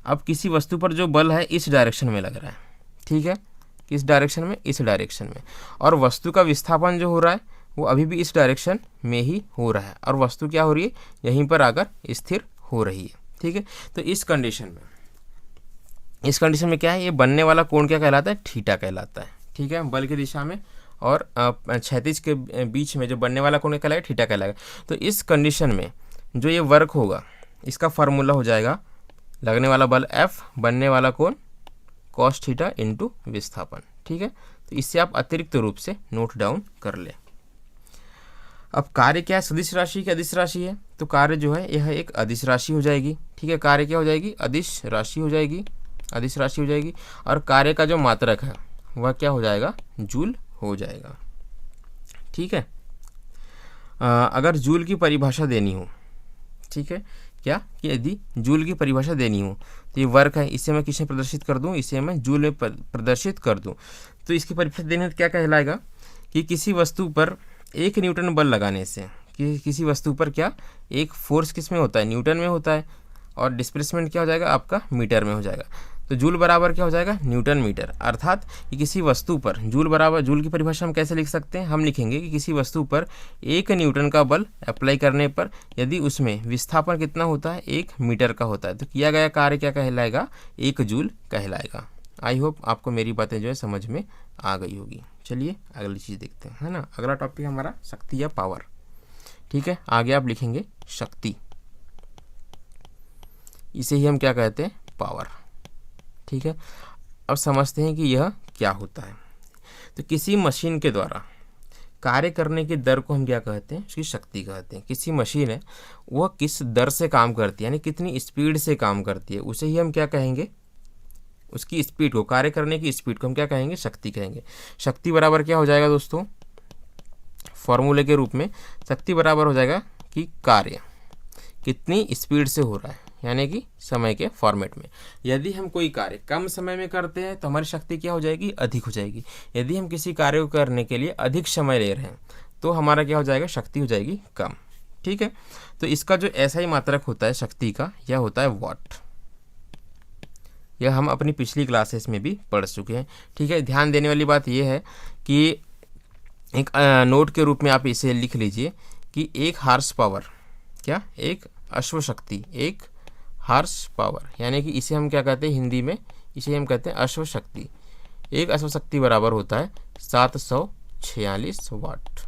अब किसी वस्तु पर जो बल है इस डायरेक्शन में लग रहा है। ठीक है, किस डायरेक्शन में, इस डायरेक्शन में, और वस्तु का विस्थापन जो हो रहा है वो अभी भी इस डायरेक्शन में ही हो रहा है, और वस्तु क्या हो रही है, यहीं पर आकर स्थिर हो रही है। ठीक है, तो इस कंडीशन में क्या है, ये बनने वाला कोण क्या कहलाता है, थीटा कहलाता है। ठीक है, बल की दिशा में और क्षैतिज के बीच में जो बनने वाला कोण कहलाएगा, थीटा कहलाएगा। तो इस कंडीशन में जो ये वर्क होगा इसका फार्मूला हो जाएगा, लगने वाला बल F, बनने वाला कोण cos थीटा इंटू विस्थापन। ठीक है, तो इससे आप अतिरिक्त रूप से नोट डाउन कर ले। अब कार्य क्या है, सदिश राशि की अदिश राशि है, तो कार्य जो है यह एक अदिश राशि हो जाएगी। ठीक है, कार्य क्या हो जाएगी, अदिश राशि हो जाएगी, अदिश राशि हो जाएगी, और कार्य का जो मात्रक है वह क्या हो जाएगा, जूल हो जाएगा। ठीक है, अगर जूल की परिभाषा देनी हो, ठीक है, क्या कि यदि जूल की परिभाषा देनी हो तो ये वर्क है, इसे मैं किस में प्रदर्शित कर दूं, इसे मैं जूल में प्रदर्शित कर दूं। तो इसकी परिभाषा देने तो क्या कहलाएगा कि किसी वस्तु पर 1 न्यूटन बल लगाने से, कि किसी वस्तु पर क्या एक फोर्स किस में होता है, न्यूटन में होता है, और डिस्प्लेसमेंट क्या हो जाएगा आपका मीटर में हो जाएगा। तो जूल बराबर क्या हो जाएगा न्यूटन मीटर। अर्थात कि किसी वस्तु पर जूल बराबर, जूल की परिभाषा हम कैसे लिख सकते हैं, हम लिखेंगे कि किसी वस्तु पर 1 न्यूटन का बल अप्लाई करने पर यदि उसमें विस्थापन कितना होता है 1 मीटर का होता है तो किया गया कार्य क्या कहलाएगा 1 जूल कहलाएगा। आई होप आपको मेरी बातें जो है समझ में आ गई होगी। चलिए अगली चीज़ देखते हैं, है ना। अगला टॉपिक हमारा शक्ति या पावर। ठीक है, आगे आप लिखेंगे शक्ति, इसे ही हम क्या कहते हैं पावर। ठीक है, अब समझते हैं कि यह क्या होता है। तो किसी मशीन के द्वारा कार्य करने की दर को हम क्या कहते हैं, उसकी शक्ति कहते हैं। किसी मशीन है वह किस दर से काम करती है, यानी कितनी स्पीड से काम करती है, उसे ही हम क्या कहेंगे, उसकी स्पीड को, कार्य करने की स्पीड को हम क्या कहेंगे, शक्ति कहेंगे। शक्ति बराबर क्या हो जाएगा दोस्तों, फॉर्मूले के रूप में शक्ति बराबर हो जाएगा कि कार्य कितनी स्पीड से हो रहा है, यानी कि समय के फॉर्मेट में। यदि हम कोई कार्य कम समय में करते हैं तो हमारी शक्ति क्या हो जाएगी, अधिक हो जाएगी। यदि हम किसी कार्य को करने के लिए अधिक समय ले रहे हैं तो हमारा क्या हो जाएगा, शक्ति हो जाएगी कम। ठीक है, तो इसका जो ऐसा ही मात्रक होता है शक्ति का, यह होता है वाट। यह हम अपनी पिछली क्लासेस में भी पढ़ चुके हैं। ठीक है, ध्यान देने वाली बात यह है कि एक नोट के रूप में आप इसे लिख लीजिए कि 1 हार्स पावर, क्या, एक अश्व शक्ति, 1 हार्स पावर, यानी कि इसे हम क्या कहते हैं हिंदी में, इसे हम कहते हैं अश्व शक्ति। 1 अश्व शक्ति बराबर होता है 746 वाट।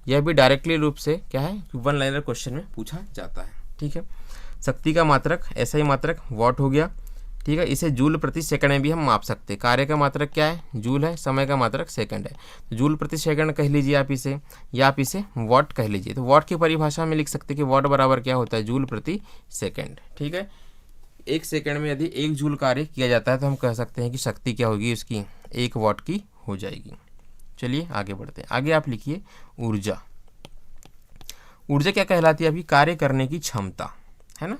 यह भी डायरेक्टली रूप से क्या है, 1 लाइनर क्वेश्चन में पूछा जाता है। ठीक है, शक्ति का मात्रक ऐसा ही मात्रक वाट हो गया। ठीक है, इसे जूल प्रति सेकंड में भी हम माप सकते हैं। कार्य का मात्रक क्या है, जूल है, समय का मात्रक सेकंड है, तो जूल प्रति सेकंड कह लीजिए आप इसे, या आप इसे वाट कह लीजिए। तो वाट की परिभाषा में लिख सकते हैं कि वाट बराबर क्या होता है, जूल प्रति सेकंड। ठीक है, 1 सेकंड में यदि 1 जूल कार्य किया जाता है तो हम कह सकते हैं कि शक्ति क्या होगी उसकी, 1 वाट की हो जाएगी। चलिए आगे बढ़ते हैं। आगे आप लिखिए ऊर्जा। ऊर्जा क्या कहलाती है, अभी कार्य करने की क्षमता, है ना।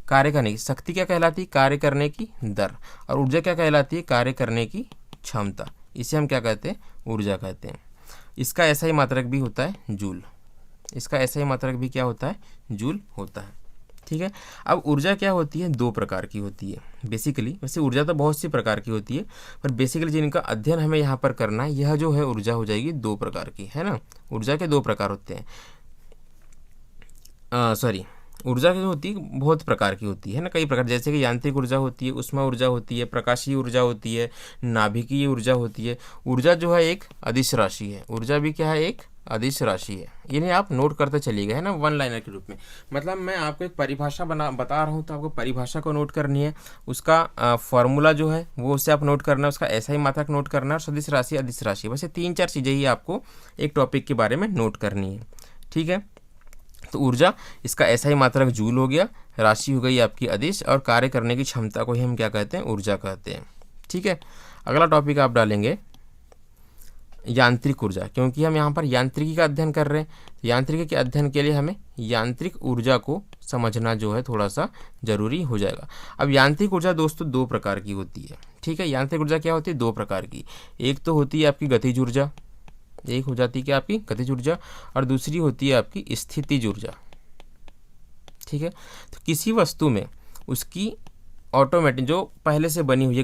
कार्य करने की, शक्ति क्या कहलाती है, कार्य करने की दर, और ऊर्जा क्या कहलाती है, कार्य करने की क्षमता। इसे हम क्या कहते हैं, ऊर्जा कहते हैं। इसका ऐसा ही मात्रक भी होता है जूल, इसका ऐसा ही मात्रक भी क्या होता है, जूल होता है। ठीक है, अब ऊर्जा क्या होती है, 2 प्रकार की होती है बेसिकली। वैसे ऊर्जा तो बहुत सी प्रकार की होती है, पर बेसिकली जिनका अध्ययन हमें यहाँ पर करना है, यह जो है ऊर्जा हो जाएगी 2 प्रकार की, है ना। ऊर्जा के 2 प्रकार होते हैं, ऊर्जा जो होती है बहुत प्रकार की होती है ना, कई प्रकार, जैसे कि यांत्रिक ऊर्जा होती है, उष्मा ऊर्जा होती है, प्रकाशीय ऊर्जा होती है, नाभिकीय ऊर्जा होती है। ऊर्जा जो है एक अदिश राशि है, ऊर्जा भी क्या है, एक अदिश राशि है। इन्हें आप नोट करते चलिएगा, है ना, 1 लाइनर के रूप में। मतलब मैं आपको एक परिभाषा बता रहा हूँ तो आपको परिभाषा को नोट करनी है, उसका फॉर्मूला जो है वो उससे आप नोट करना है, उसका ऐसा ही मात्रक नोट करना है, और सदिश राशि, अदिश राशि, वैसे 3-4 चीज़ें ही आपको एक टॉपिक के बारे में नोट करनी है। ठीक है, तो ऊर्जा इसका ऐसा ही मात्रक जूल हो गया, राशि हो गई आपकी अदिश, और कार्य करने की क्षमता को ही हम क्या कहते हैं, ऊर्जा कहते हैं। ठीक है, अगला टॉपिक आप डालेंगे यांत्रिक ऊर्जा, क्योंकि हम यहाँ पर यांत्रिकी का अध्ययन कर रहे हैं। यांत्रिकी के अध्ययन के लिए हमें यांत्रिक ऊर्जा को समझना जो है थोड़ा सा जरूरी हो जाएगा। अब यांत्रिक ऊर्जा दोस्तों 2 प्रकार की होती है। ठीक है, यांत्रिक ऊर्जा क्या होती है, 2 प्रकार की। एक तो होती है आपकी गतिज ऊर्जा, एक हो जाती है क्या आपकी गतिज ऊर्जा, और दूसरी होती है आपकी स्थितिज ऊर्जा। ठीक है, तो किसी वस्तु में उसकी ऑटोमेटिक जो पहले से बनी हुई है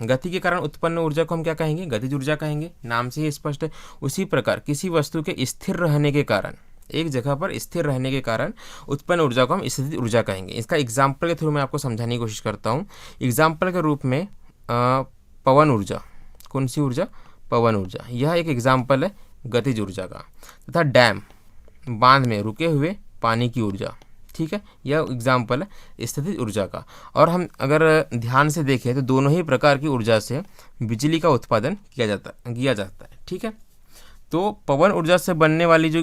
गति के कारण उत्पन्न ऊर्जा को हम क्या कहेंगे, गतिज ऊर्जा कहेंगे, नाम से ही स्पष्ट है। उसी प्रकार किसी वस्तु के स्थिर रहने के कारण, एक जगह पर स्थिर रहने के कारण उत्पन्न ऊर्जा को हम स्थितिज ऊर्जा कहेंगे। इसका एग्जाम्पल के थ्रू मैं आपको समझाने की कोशिश करता हूँ। एग्जाम्पल के रूप में पवन ऊर्जा, कौन सी ऊर्जा, पवन ऊर्जा, यह एक एग्जाम्पल है गतिज ऊर्जा का। तथा डैम, बांध में रुके हुए पानी की ऊर्जा, ठीक है, यह एग्जाम्पल है स्थितिज ऊर्जा का। और हम अगर ध्यान से देखें तो दोनों ही प्रकार की ऊर्जा से बिजली का उत्पादन किया जाता है। ठीक है, तो पवन ऊर्जा से बनने वाली जो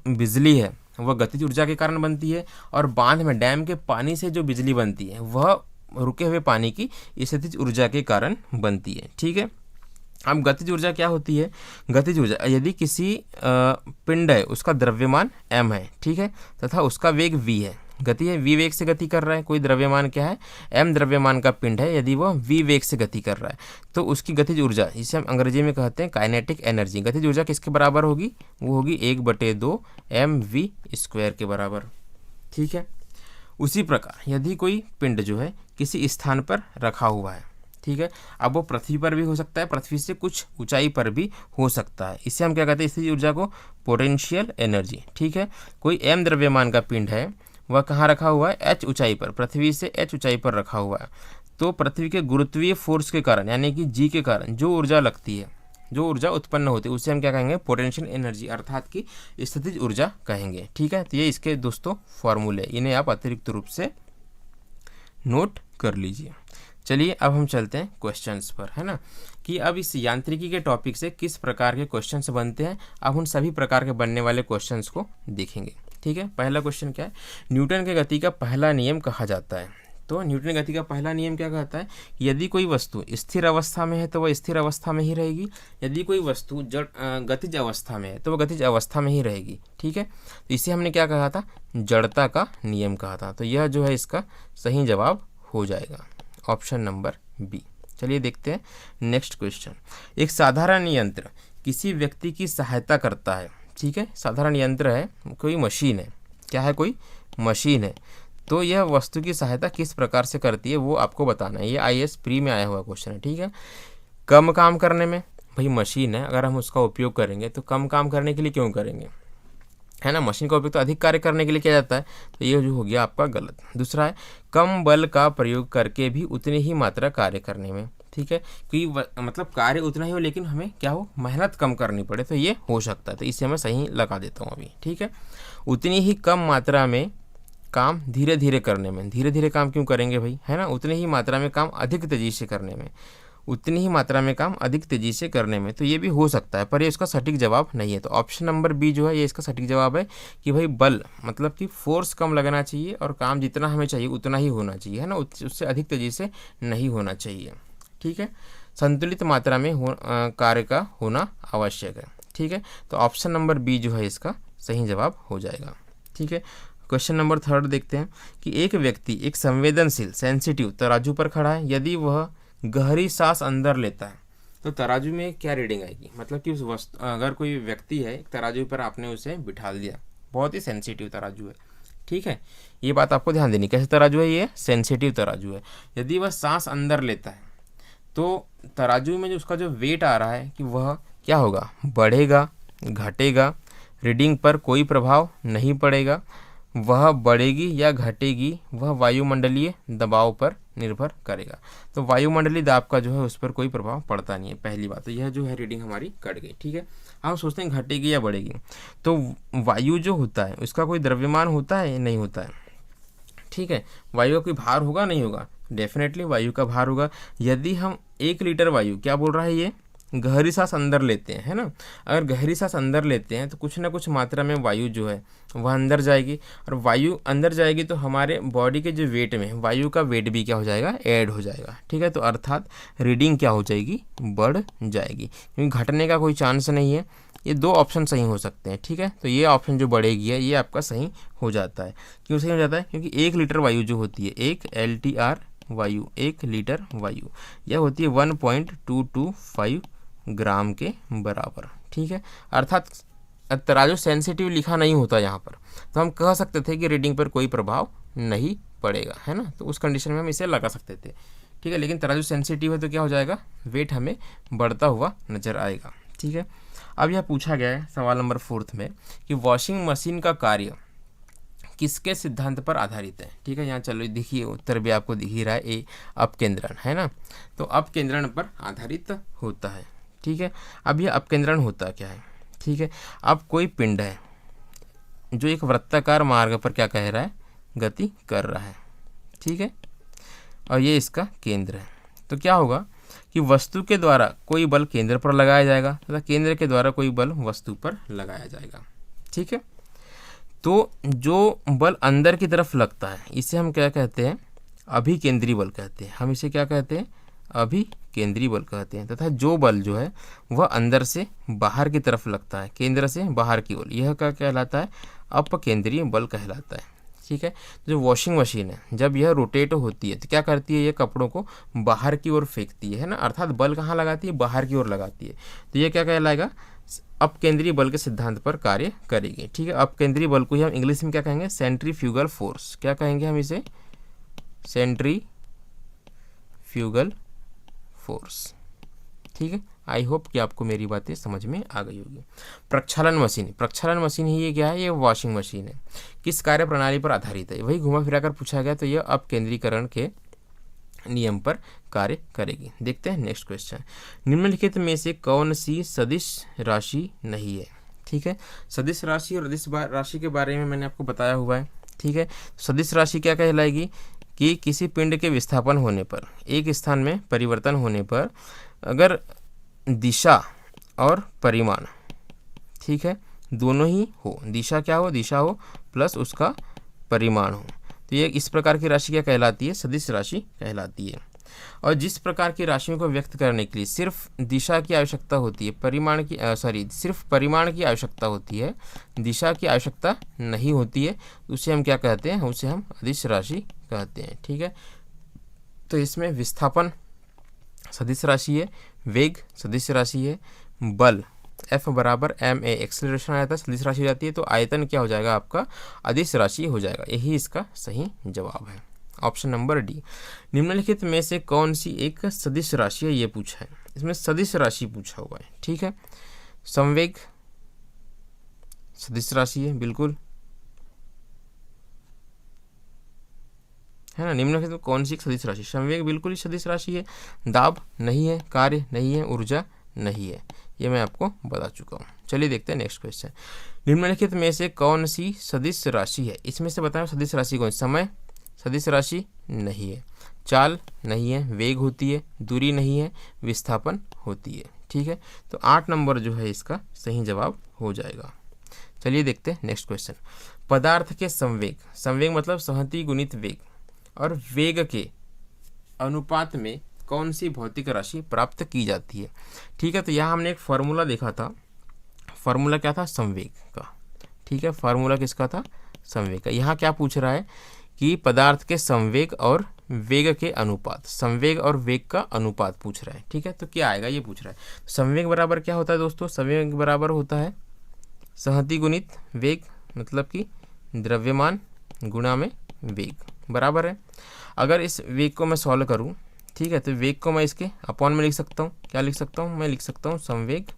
बिजली है वह गतिज ऊर्जा के कारण बनती है, और बांध में डैम के पानी से जो बिजली बनती है वह रुके हुए पानी की स्थितिज ऊर्जा के कारण बनती है। ठीक है, अब गतिज ऊर्जा क्या होती है, गतिज ऊर्जा यदि किसी पिंड है, उसका द्रव्यमान m है, ठीक है, तथा उसका वेग v है, गति है, v वेग से गति कर रहा है। कोई द्रव्यमान क्या है, m द्रव्यमान का पिंड है, यदि वह v वेग से गति कर रहा है तो उसकी गतिज ऊर्जा, जिसे हम अंग्रेजी में कहते हैं काइनेटिक एनर्जी, गतिज ऊर्जा किसके बराबर होगी, वो होगी 1/2 mv² के बराबर। ठीक है। उसी प्रकार यदि कोई पिंड जो है किसी स्थान पर रखा हुआ है, ठीक है, अब वो पृथ्वी पर भी हो सकता है, पृथ्वी से कुछ ऊंचाई पर भी हो सकता है, इसे हम क्या कहते हैं, स्थितिज ऊर्जा को पोटेंशियल एनर्जी। ठीक है। कोई m द्रव्यमान का पिंड है, वह कहाँ रखा हुआ है, h ऊंचाई पर, पृथ्वी से h ऊंचाई पर रखा हुआ है, तो पृथ्वी के गुरुत्वीय फोर्स के कारण यानी कि g के कारण जो ऊर्जा लगती है, जो ऊर्जा उत्पन्न होती है, उसे हम क्या कहेंगे, पोटेंशियल एनर्जी अर्थात कि स्थितिज ऊर्जा कहेंगे। ठीक है। तो ये इसके दोस्तों फॉर्मूले, इन्हें आप अतिरिक्त रूप से नोट कर लीजिए। चलिए अब हम चलते हैं क्वेश्चंस पर, है ना, कि अब इस यांत्रिकी के टॉपिक से किस प्रकार के क्वेश्चंस बनते हैं, अब उन सभी प्रकार के बनने वाले क्वेश्चंस को देखेंगे। ठीक है। पहला क्वेश्चन क्या है, न्यूटन के गति का पहला नियम कहा जाता है। तो न्यूटन गति का पहला नियम क्या कहता है, यदि कोई वस्तु स्थिर अवस्था में है तो वह स्थिर अवस्था में ही रहेगी, यदि कोई वस्तु गतिज अवस्था में है तो वह गतिज अवस्था में ही रहेगी। ठीक है। तो इसे हमने क्या कहा था, जड़ता का नियम कहा था। तो यह जो है इसका सही जवाब हो जाएगा, ऑप्शन नंबर बी। चलिए देखते हैं नेक्स्ट क्वेश्चन। एक साधारण यंत्र किसी व्यक्ति की सहायता करता है। ठीक है। साधारण यंत्र है, कोई मशीन है, क्या है, कोई मशीन है, तो यह वस्तु की सहायता किस प्रकार से करती है वो आपको बताना है। ये IAS प्री में आया हुआ क्वेश्चन है। ठीक है। कम काम करने में, भाई मशीन है, अगर हम उसका उपयोग करेंगे तो कम काम करने के लिए क्यों करेंगे, है ना, मशीन का उपयोग तो अधिक कार्य करने के लिए किया जाता है, तो ये जो हो गया आपका गलत। दूसरा है कम बल का प्रयोग करके भी उतनी ही मात्रा कार्य करने में। ठीक है। क्योंकि मतलब कार्य उतना ही हो लेकिन हमें क्या हो, मेहनत कम करनी पड़े, तो ये हो सकता है, तो इसे मैं सही लगा देता हूँ अभी। ठीक है। उतनी ही कम मात्रा में काम धीरे धीरे करने में, धीरे धीरे काम क्यों करेंगे भाई, है ना, उतनी ही मात्रा में काम अधिक तेजी से करने में, उतनी ही मात्रा में काम अधिक तेजी से करने में, तो ये भी हो सकता है, पर ये इसका सटीक जवाब नहीं है। तो ऑप्शन नंबर बी जो है ये इसका सटीक जवाब है कि भाई बल मतलब कि फोर्स कम लगना चाहिए और काम जितना हमें चाहिए उतना ही होना चाहिए, है ना, उससे अधिक तेजी से नहीं होना चाहिए। ठीक है। संतुलित मात्रा में कार्य का होना आवश्यक है। ठीक है। तो ऑप्शन नंबर बी जो है इसका सही जवाब हो जाएगा। ठीक है। क्वेश्चन नंबर 3 देखते हैं कि एक व्यक्ति एक संवेदनशील सेंसिटिव तराजू पर खड़ा है, यदि वह गहरी सांस अंदर लेता है तो तराजू में क्या रीडिंग आएगी, मतलब कि उस वस्तु, अगर कोई व्यक्ति है एक तराजू पर आपने उसे बिठा दिया, बहुत ही सेंसिटिव तराजू है। ठीक है। ये बात आपको ध्यान देनी, कैसे तराजू है, ये सेंसिटिव तराजू है। यदि वह सांस अंदर लेता है तो तराजू में जो उसका जो वेट आ रहा है कि वह क्या होगा, बढ़ेगा, घटेगा, रीडिंग पर कोई प्रभाव नहीं पड़ेगा, वह बढ़ेगी या घटेगी वह वायुमंडलीय दबाव पर निर्भर करेगा। तो वायुमंडलीय दाब का जो है उस पर कोई प्रभाव पड़ता नहीं है, पहली बात। तो यह जो है रीडिंग हमारी कट गई। ठीक है। हम सोचते हैं घटेगी या बढ़ेगी, तो वायु जो होता है उसका कोई द्रव्यमान होता है या नहीं होता है। ठीक है। वायु का कोई भार होगा, नहीं होगा, डेफिनेटली वायु का भार होगा। यदि हम 1 लीटर वायु, क्या बोल रहा है ये, गहरी सांस अंदर लेते हैं, है ना, अगर गहरी सांस अंदर लेते हैं तो कुछ ना कुछ मात्रा में वायु जो है वह अंदर जाएगी, और वायु अंदर जाएगी तो हमारे बॉडी के जो वेट में वायु का वेट भी क्या हो जाएगा, ऐड हो जाएगा। ठीक है। तो अर्थात रीडिंग क्या हो जाएगी, बढ़ जाएगी, क्योंकि घटने का कोई चांस नहीं है। ये 2 ऑप्शन सही हो सकते हैं। ठीक है। तो ये ऑप्शन जो बढ़ेगी है ये आपका सही हो जाता है। क्यों सही हो जाता है, क्योंकि 1 लीटर वायु जो होती है, 1 LTR वायु, 1 लीटर वायु, यह होती है 1.225 ग्राम के बराबर। ठीक है। अर्थात तराजू सेंसिटिव लिखा नहीं होता यहाँ पर, तो हम कह सकते थे कि रीडिंग पर कोई प्रभाव नहीं पड़ेगा, है ना, तो उस कंडीशन में हम इसे लगा सकते थे। ठीक है। लेकिन तराजू सेंसिटिव है तो क्या हो जाएगा, वेट हमें बढ़ता हुआ नजर आएगा। ठीक है। अब यह पूछा गया है सवाल नंबर 4 में कि वॉशिंग मशीन का कार्य किसके सिद्धांत पर आधारित है। ठीक है। यहाँ चलो देखिए उत्तर भी आपको दिख ही रहा है, ए अपकेंद्रण, है ना, तो अपकेंद्रण पर आधारित होता है। ठीक है। अब यह अपकेंद्रण होता क्या है। ठीक है। अब कोई पिंड है जो एक वृत्ताकार मार्ग पर क्या कह रहा है, गति कर रहा है। ठीक है। और ये इसका केंद्र है, तो क्या होगा कि वस्तु के द्वारा कोई बल केंद्र पर लगाया जाएगा तथा केंद्र के द्वारा कोई बल वस्तु पर लगाया जाएगा। ठीक है। तो जो बल अंदर की तरफ लगता है इसे हम क्या कहते हैं, अभिकेंद्री बल कहते हैं। हम इसे क्या कहते हैं, अभिकेंद्री बल कहते हैं। तथा जो बल जो है वह अंदर से बाहर की तरफ लगता है, केंद्र से बाहर की ओर, यह क्या कहलाता है, अपकेंद्रीय बल कहलाता है। ठीक है। जो वॉशिंग मशीन है जब यह रोटेट होती है तो क्या करती है, ये कपड़ों को बाहर की ओर फेंकती है ना, अर्थात बल कहाँ लगाती है, बाहर की ओर लगाती है। तो ये क्या कहलाएगा, अपकेंद्रीय बल के सिद्धांत पर कार्य करेगी। ठीक है, अपकेंद्रीय बल को ही हम इंग्लिश में क्या कहेंगे, सेंट्रीफ्यूगल फोर्स। क्या कहेंगे हम इसे, सेंट्रीफ्यूगल फोर्स। ठीक है, आई होप कि आपको मेरी बातें समझ में आ गई होगी। प्रक्षालन मशीन, प्रक्षालन मशीन ही ये क्या है, ये वॉशिंग मशीन है। किस कार्य प्रणाली पर आधारित है, वही घुमा फिरा कर पूछा गया, तो यह अपकेंद्रीकरण के नियम पर कार्य करेगी। देखते हैं नेक्स्ट क्वेश्चन, निम्नलिखित में से कौन सी सदिश राशि नहीं है। ठीक है, सदिश राशि और अदिश राशि के बारे में मैंने आपको बताया हुआ है। ठीक है, सदिश राशि क्या कहलाएगी कि किसी पिंड के विस्थापन होने पर, एक स्थान में परिवर्तन होने पर अगर दिशा और परिमाण, ठीक है, दोनों ही हो, दिशा क्या हो, दिशा हो प्लस उसका परिमाण हो, तो ये इस प्रकार की राशि क्या कहलाती है, सदिश राशि कहलाती है। और जिस प्रकार की राशियों को व्यक्त करने के लिए सिर्फ दिशा की आवश्यकता होती है, परिमाण की सिर्फ परिमाण की आवश्यकता होती है, दिशा की आवश्यकता नहीं होती है, उसे हम क्या कहते हैं, उसे हम अदिश राशि कहते हैं। ठीक है, तो इसमें विस्थापन सदिश राशि है, वेग सदिश राशि है, बल F बराबर ma एक्सेलरेशन आया था, सदिश राशि हो जाती है, तो आयतन क्या हो जाएगा आपका, अदिश राशि हो जाएगा। यही इसका सही जवाब है, ऑप्शन नंबर डी। निम्नलिखित में से कौन सी एक सदिश राशि है, ये पूछा है, इसमें सदिश राशि पूछा हुआ है। ठीक है, संवेग सदिश राशि है, बिल्कुल है ना। निम्नलिखित में कौन सी सदिश राशि, संवेग बिल्कुल ही सदिश राशि है, दाब नहीं है, कार्य नहीं है, ऊर्जा नहीं है, ये मैं आपको बता चुका हूँ। चलिए देखते हैं नेक्स्ट क्वेश्चन, निम्नलिखित में से कौन सी सदिश राशि है, इसमें से बताएं सदिश राशि कौन, समय सदिश राशि नहीं है, चाल नहीं है, वेग होती है, दूरी नहीं है, विस्थापन होती है। ठीक है, तो 8 नंबर जो है इसका सही जवाब हो जाएगा। चलिए देखते हैं नेक्स्ट क्वेश्चन, पदार्थ के संवेग, संवेग मतलब संहति गुणित वेग, और वेग के अनुपात में कौन सी भौतिक राशि प्राप्त की जाती है। ठीक है, तो यहाँ हमने एक फार्मूला देखा था, फार्मूला क्या था, संवेग का। ठीक है, फार्मूला किसका था, संवेग का। यहाँ क्या पूछ रहा है कि पदार्थ के संवेग और वेग के अनुपात, संवेग और वेग का अनुपात पूछ रहा है। ठीक है, तो क्या आएगा ये पूछ रहा है, संवेग बराबर क्या होता है दोस्तों, संवेग बराबर होता है संहति गुणित वेग, मतलब कि द्रव्यमान गुणा में वेग, बराबर है। अगर इस वेग को मैं सॉल्व करूं, ठीक है, तो वेग को मैं इसके अपॉन में लिख सकता हूं, क्या लिख सकता हूं, मैं लिख सकता हूं संवेग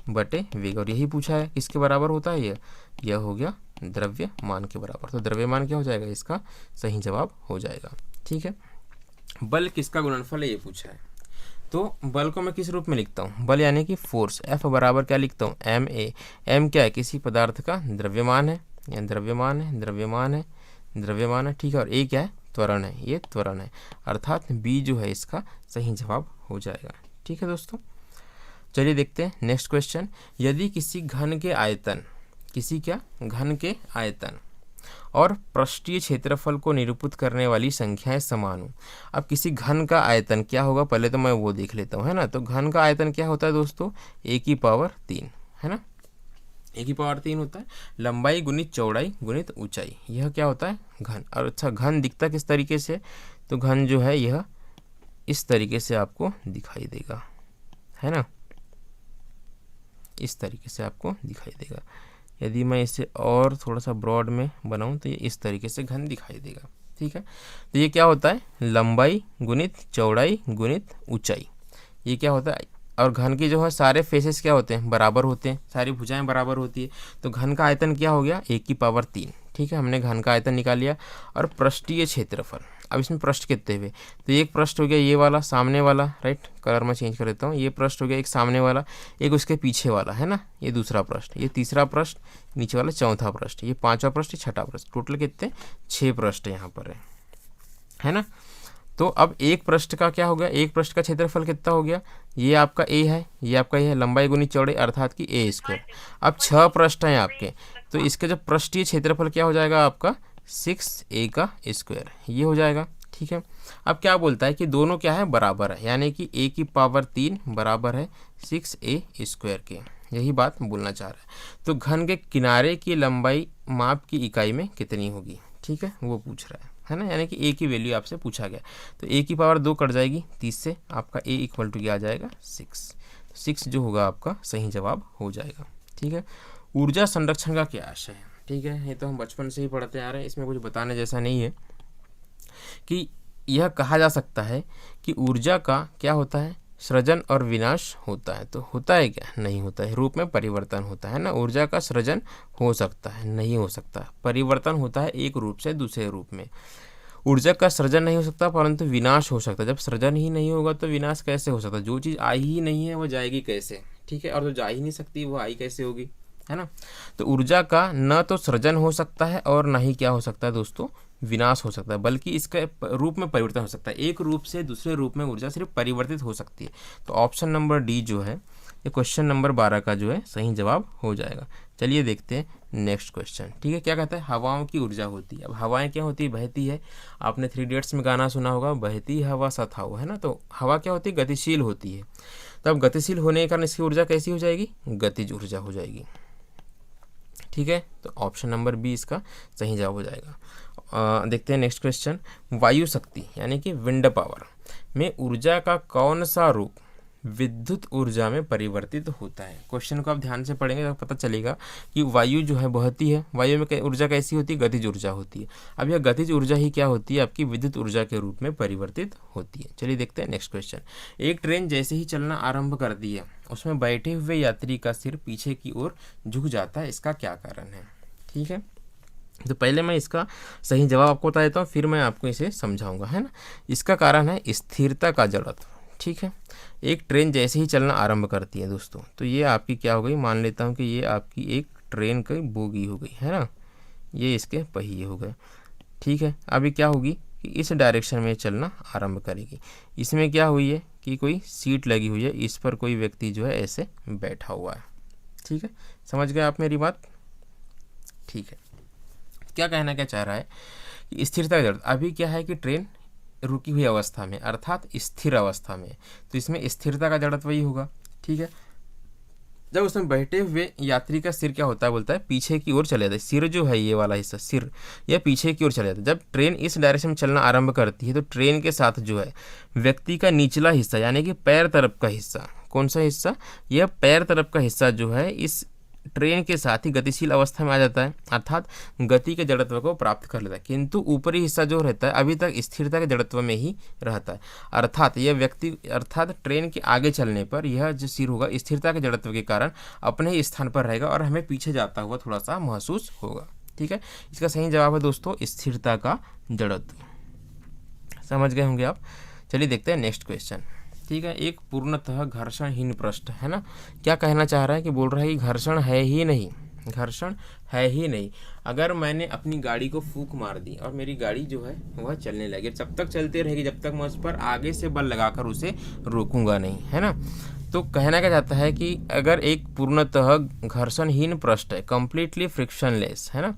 बटे वेग, और यही पूछा है किसके बराबर होता है, यह हो गया द्रव्यमान के बराबर, तो द्रव्यमान क्या हो जाएगा, इसका सही जवाब हो जाएगा। ठीक है, बल किसका गुणनफल है ये पूछा है, तो बल को मैं किस रूप में लिखता हूँ, बल यानी कि फोर्स, F बराबर क्या लिखता हूँ, ma, m क्या है, किसी पदार्थ का द्रव्यमान है, या द्रव्यमान है, द्रव्यमान है, द्रव्यमान है। ठीक है, और a क्या है, त्वरण है, ये त्वरण है, अर्थात B जो है इसका सही जवाब हो जाएगा। ठीक है दोस्तों, चलिए देखते हैं नेक्स्ट क्वेश्चन, यदि किसी घन के आयतन, किसी क्या घन के आयतन और पृष्ठीय क्षेत्रफल को निरूपित करने वाली संख्याएं समान हो। अब किसी घन का आयतन क्या होगा, पहले तो मैं वो देख लेता हूँ, है ना। तो घन का आयतन क्या होता है दोस्तों, a⁻3, है ना, a⁻3 होता है, लंबाई गुणित चौड़ाई गुणित ऊंचाई, यह क्या होता है घन। और अच्छा, घन दिखता किस तरीके से, तो घन जो है यह इस तरीके से आपको दिखाई देगा, है ना, इस तरीके से आपको दिखाई देगा। यदि मैं इसे और थोड़ा सा ब्रॉड में बनाऊं तो ये इस तरीके से घन दिखाई देगा। ठीक है, तो ये क्या होता है, लंबाई गुणित चौड़ाई गुणित ऊंचाई, ये क्या होता है। और घन की जो है सारे फेसेस क्या होते हैं, बराबर होते हैं, सारी भुजाएं बराबर होती है, तो घन का आयतन क्या हो गया, a⁻3। ठीक है, हमने घन का आयतन निकाल लिया। और पृष्ठीय क्षेत्रफल, अब इसमें पृष्ठ कितने हुए, तो एक पृष्ठ हो गया ये वाला सामने वाला, राइट, कलर मैं चेंज कर देता हूँ, ये पृष्ठ हो गया एक सामने वाला, एक उसके पीछे वाला, है ना, ये दूसरा पृष्ठ, ये तीसरा पृष्ठ, नीचे वाला चौथा पृष्ठ, ये पांचवा पृष्ठ, छठा पृष्ठ, टोटल कितने 6 पृष्ठ यहाँ पर है ना। तो अब एक पृष्ठ का क्या हो गया, एक पृष्ठ का क्षेत्रफल कितना हो गया, ये आपका a है, ये आपका ये है, लंबाई गुणित चौड़ाई अर्थात कि a²। अब 6 पृष्ठ हैं आपके, तो इसके जो पृष्ठीय क्षेत्रफल क्या हो जाएगा आपका 6a², ये हो जाएगा। ठीक है, अब क्या बोलता है कि दोनों क्या है, बराबर है, यानी कि a⁻3 बराबर है 6a² के, यही बात बोलना चाह रहा है। तो घन के किनारे की लंबाई माप की इकाई में कितनी होगी। ठीक ठीक है, वो पूछ रहा है ना, यानी कि ए की वैल्यू आपसे पूछा गया। तो ए की पावर 2 कट जाएगी 30 से, आपका ए इक्वल टू क्या आ जाएगा 6। 6 जो होगा आपका सही जवाब हो जाएगा। ठीक है, ऊर्जा संरक्षण का क्या आशय है? ठीक है, ये तो हम बचपन से ही पढ़ते आ रहे हैं, इसमें कुछ बताने जैसा नहीं है कि यह कहा जा सकता है कि ऊर्जा का क्या होता है, सृजन और विनाश होता है। तो होता है क्या? नहीं होता है, रूप में परिवर्तन होता है ना। ऊर्जा का सृजन हो सकता है, नहीं हो सकता। परिवर्तन होता है एक रूप से दूसरे रूप में। ऊर्जा का सृजन नहीं हो सकता परंतु विनाश हो सकता है। जब सृजन ही नहीं होगा तो विनाश कैसे हो सकता है? जो चीज़ आई ही नहीं है वो जाएगी कैसे? ठीक है, और जो जा ही नहीं सकती वो आई कैसे होगी, है ना। तो ऊर्जा का न तो सृजन हो सकता है और ना ही क्या हो सकता है दोस्तों, विनाश हो सकता है, बल्कि इसका रूप में परिवर्तन हो सकता है। एक रूप से दूसरे रूप में ऊर्जा सिर्फ परिवर्तित हो सकती है। तो ऑप्शन नंबर डी जो है ये क्वेश्चन नंबर 12 का जो है सही जवाब हो जाएगा। चलिए देखते हैं नेक्स्ट क्वेश्चन। ठीक है, क्या कहता है, हवाओं की ऊर्जा होती है। अब हवाएं क्या होती है, बहती है। आपने 3 इडियट्स में गाना सुना होगा, बहती हवा सथाओ, है ना। तो हवा क्या होती है, गतिशील होती है। तो अब गतिशील होने के कारण इसकी ऊर्जा कैसी हो जाएगी, गतिज ऊर्जा हो जाएगी। ठीक है, तो ऑप्शन नंबर बी इसका सही जवाब हो जाएगा। देखते हैं नेक्स्ट क्वेश्चन। वायु शक्ति यानी कि विंड पावर में ऊर्जा का कौन सा रूप विद्युत ऊर्जा में परिवर्तित होता है? क्वेश्चन को आप ध्यान से पढ़ेंगे तो पता चलेगा कि वायु जो है बहती है, वायु में ऊर्जा कैसी होती है, गतिज ऊर्जा होती है। अब यह गतिज ऊर्जा ही क्या होती है, आपकी विद्युत ऊर्जा के रूप में परिवर्तित होती है। चलिए देखते हैं नेक्स्ट क्वेश्चन। एक ट्रेन जैसे ही चलना आरंभ करती है उसमें बैठे हुए यात्री का सिर पीछे की ओर झुक जाता है, इसका क्या कारण है? ठीक है, तो पहले मैं इसका सही जवाब आपको बता देता हूँ, फिर मैं आपको इसे समझाऊंगा, है ना। इसका कारण है स्थिरता का जड़त्व। ठीक है, एक ट्रेन जैसे ही चलना आरंभ करती है दोस्तों, तो ये आपकी क्या हो गई, मान लेता हूँ कि ये आपकी एक ट्रेन की बोगी हो गई, है ना। ये इसके पहिए हो गए। ठीक है, अभी क्या होगी कि इस डायरेक्शन में चलना आरंभ करेगी। इसमें क्या हुई है कि कोई सीट लगी हुई है, इस पर कोई व्यक्ति जो है ऐसे बैठा हुआ है। ठीक है, समझ गए आप मेरी बात? ठीक है, क्या कहना क्या चाह रहा है कि स्थिरता का जड़त्व। अभी क्या है कि ट्रेन रुकी हुई अवस्था में अर्थात स्थिर अवस्था में, तो इसमें स्थिरता का जड़त्व ही होगा। ठीक है, जब उसमें बैठे हुए यात्री का सिर क्या होता है, बोलता है पीछे की ओर चले जाता है। सिर जो है ये वाला हिस्सा, सिर यह पीछे की ओर चले जाता है। जब ट्रेन इस डायरेक्शन में चलना आरंभ करती है तो ट्रेन के साथ जो है व्यक्ति का निचला हिस्सा यानी कि पैर तरफ का हिस्सा, कौन सा हिस्सा, यह पैर तरफ का हिस्सा जो है इस ट्रेन के साथ ही गतिशील अवस्था में आ जाता है, अर्थात गति के जड़त्व को प्राप्त कर लेता है। किंतु ऊपरी हिस्सा जो रहता है अभी तक स्थिरता के जड़त्व में ही रहता है, अर्थात यह व्यक्ति अर्थात ट्रेन के आगे चलने पर यह जो सिर होगा स्थिरता के जड़त्व के कारण अपने ही स्थान पर रहेगा और हमें पीछे जाता हुआ थोड़ा सा महसूस होगा। ठीक है, इसका सही जवाब है दोस्तों स्थिरता का जड़त्व। समझ गए होंगे आप। चलिए देखते हैं नेक्स्ट क्वेश्चन। ठीक है, एक पूर्णतः घर्षणहीन पृष्ठ, है ना। क्या कहना चाह रहा है कि बोल रहा है कि घर्षण है ही नहीं, घर्षण है ही नहीं। अगर मैंने अपनी गाड़ी को फूंक मार दी और मेरी गाड़ी जो है वह चलने लगी, जब तक चलती रहेगी जब तक मैं उस पर आगे से बल लगाकर उसे रोकूंगा नहीं, है ना। तो कहना क्या चाहता है कि अगर एक पूर्णतः घर्षणहीन पृष्ठ है, कंप्लीटली फ्रिक्शनलेस, है ना,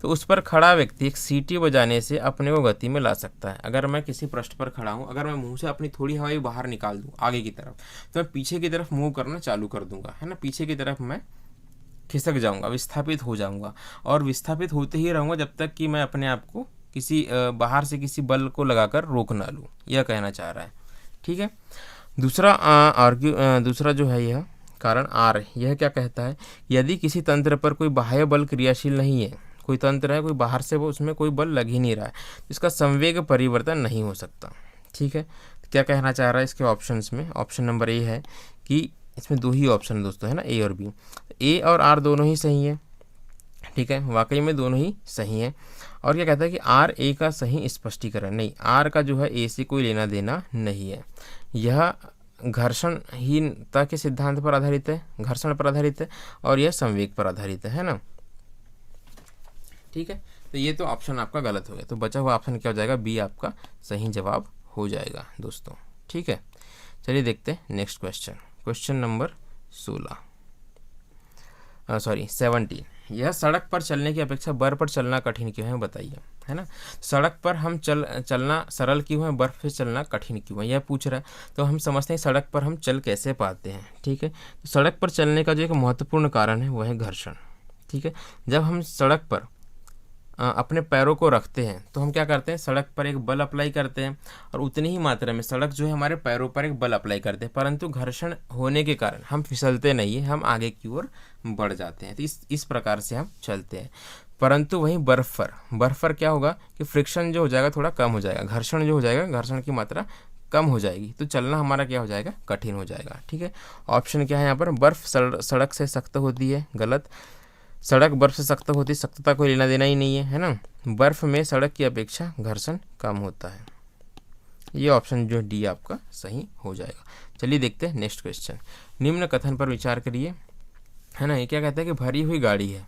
तो उस पर खड़ा व्यक्ति एक सीटी बजाने से अपने को गति में ला सकता है। अगर मैं किसी पृष्ठ पर खड़ा हूँ, अगर मैं मुंह से अपनी थोड़ी हवा बाहर निकाल दूँ आगे की तरफ, तो मैं पीछे की तरफ मूव करना चालू कर दूंगा, है ना। पीछे की तरफ मैं खिसक जाऊंगा, विस्थापित हो जाऊंगा और विस्थापित होते ही रहूँगा जब तक कि मैं अपने आप को किसी बाहर से किसी बल को लगाकर रोक ना लूँ, यह कहना चाह रहा है। ठीक है, दूसरा जो है यह कारण आर, यह क्या कहता है, यदि किसी तंत्र पर कोई बाह्य बल क्रियाशील नहीं है, कोई तंत्र है कोई बाहर से वो उसमें कोई बल लग ही नहीं रहा है, तो इसका संवेग परिवर्तन नहीं हो सकता। ठीक है, तो क्या कहना चाह रहा है इसके ऑप्शंस में, ऑप्शन नंबर ए है कि इसमें 2 ही ऑप्शन दोस्तों, है ना, ए और बी। ए और आर दोनों ही सही है। ठीक है, वाकई में दोनों ही सही है। और क्या कहता है कि आर ए का सही स्पष्टीकरण नहीं, आर का जो है ए से कोई लेना देना नहीं है। यह घर्षणहीनता के सिद्धांत पर आधारित है, घर्षण पर आधारित है और यह संवेग पर आधारित है ना। ठीक है, तो ये तो ऑप्शन आपका गलत हो गया, तो बचा हुआ ऑप्शन क्या हो जाएगा, बी आपका सही जवाब हो जाएगा दोस्तों। ठीक है, चलिए देखते हैं नेक्स्ट क्वेश्चन, क्वेश्चन नंबर 17। यह सड़क पर चलने की अपेक्षा बर्फ पर चलना कठिन क्यों है, बताइए, है ना। सड़क पर हम चलना सरल क्यों है, बर्फ पे चलना कठिन क्यों है, यह पूछ रहा है। तो हम समझते हैं सड़क पर हम चल कैसे पाते हैं। ठीक है, तो सड़क पर चलने का जो एक महत्वपूर्ण कारण है वह है घर्षण। ठीक है, जब हम सड़क पर अपने पैरों को रखते हैं तो हम क्या करते हैं, सड़क पर एक बल अप्लाई करते हैं और उतनी ही मात्रा में सड़क जो है हमारे पैरों पर एक बल अप्लाई करते हैं, परंतु घर्षण होने के कारण हम फिसलते नहीं है, हम आगे की ओर बढ़ जाते हैं। तो इस प्रकार से हम चलते हैं। परंतु वहीं बर्फ़ पर क्या होगा कि फ्रिक्शन जो हो जाएगा थोड़ा कम हो जाएगा, घर्षण जो हो जाएगा, घर्षण की मात्रा कम हो जाएगी, तो चलना हमारा क्या हो जाएगा, कठिन हो जाएगा। ठीक है, ऑप्शन क्या है यहाँ पर, बर्फ़ सड़क से सख्त होती है, गलत। सड़क बर्फ़ से सख्त होती है, सख्तता कोई लेना देना ही नहीं है ना। बर्फ़ में सड़क की अपेक्षा घर्षण कम होता है। ये ऑप्शन जो डी आपका सही हो जाएगा। चलिए देखते हैं नेक्स्ट क्वेश्चन। निम्न कथन पर विचार करिए, है ना। ये क्या कहता है कि भरी हुई गाड़ी है।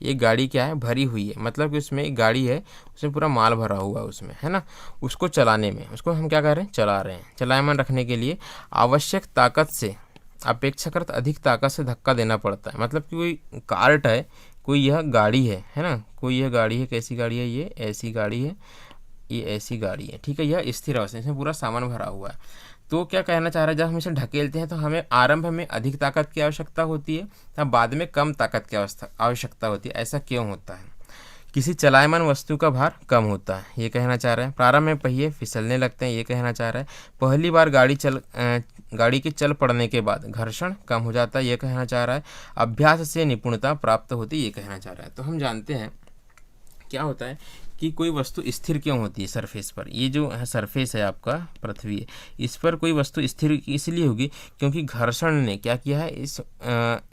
ये गाड़ी क्या है, भरी हुई है, मतलब कि उसमें एक गाड़ी है, उसमें पूरा माल भरा हुआ है उसमें, है ना। उसको चलाने में, उसको हम क्या कर रहे हैं, चला रहे हैं। चलायमान रखने के लिए आवश्यक ताकत से अपेक्षाकृत अधिक ताकत से धक्का देना पड़ता है। मतलब कि कोई कार्ट है, कोई यह गाड़ी है ना, कोई यह गाड़ी है, कैसी गाड़ी है, ये ऐसी गाड़ी है, ये ऐसी गाड़ी है। ठीक है, यह स्थिर अवस्था, इसमें पूरा सामान भरा हुआ है। तो क्या कहना चाह रहा है, जब हम इसे ढकेलते हैं तो हमें आरंभ में अधिक ताकत की आवश्यकता होती है, तब बाद में कम ताकत की आवश्यकता होती है। ऐसा क्यों होता है? किसी चलायमान वस्तु का भार कम होता है, ये कहना चाह रहा है। प्रारंभ में पहिए फिसलने लगते हैं, ये कहना चाह रहा है। पहली बार गाड़ी के चल पड़ने के बाद घर्षण कम हो जाता है, ये कहना चाह रहा है। अभ्यास से निपुणता प्राप्त होती है, ये कहना चाह रहा है। तो हम जानते हैं क्या होता है कि कोई वस्तु स्थिर क्यों होती है सरफेस पर। ये जो है सरफेस है आपका, पृथ्वी है, इस पर कोई वस्तु स्थिर इसलिए होगी क्योंकि घर्षण ने क्या किया है,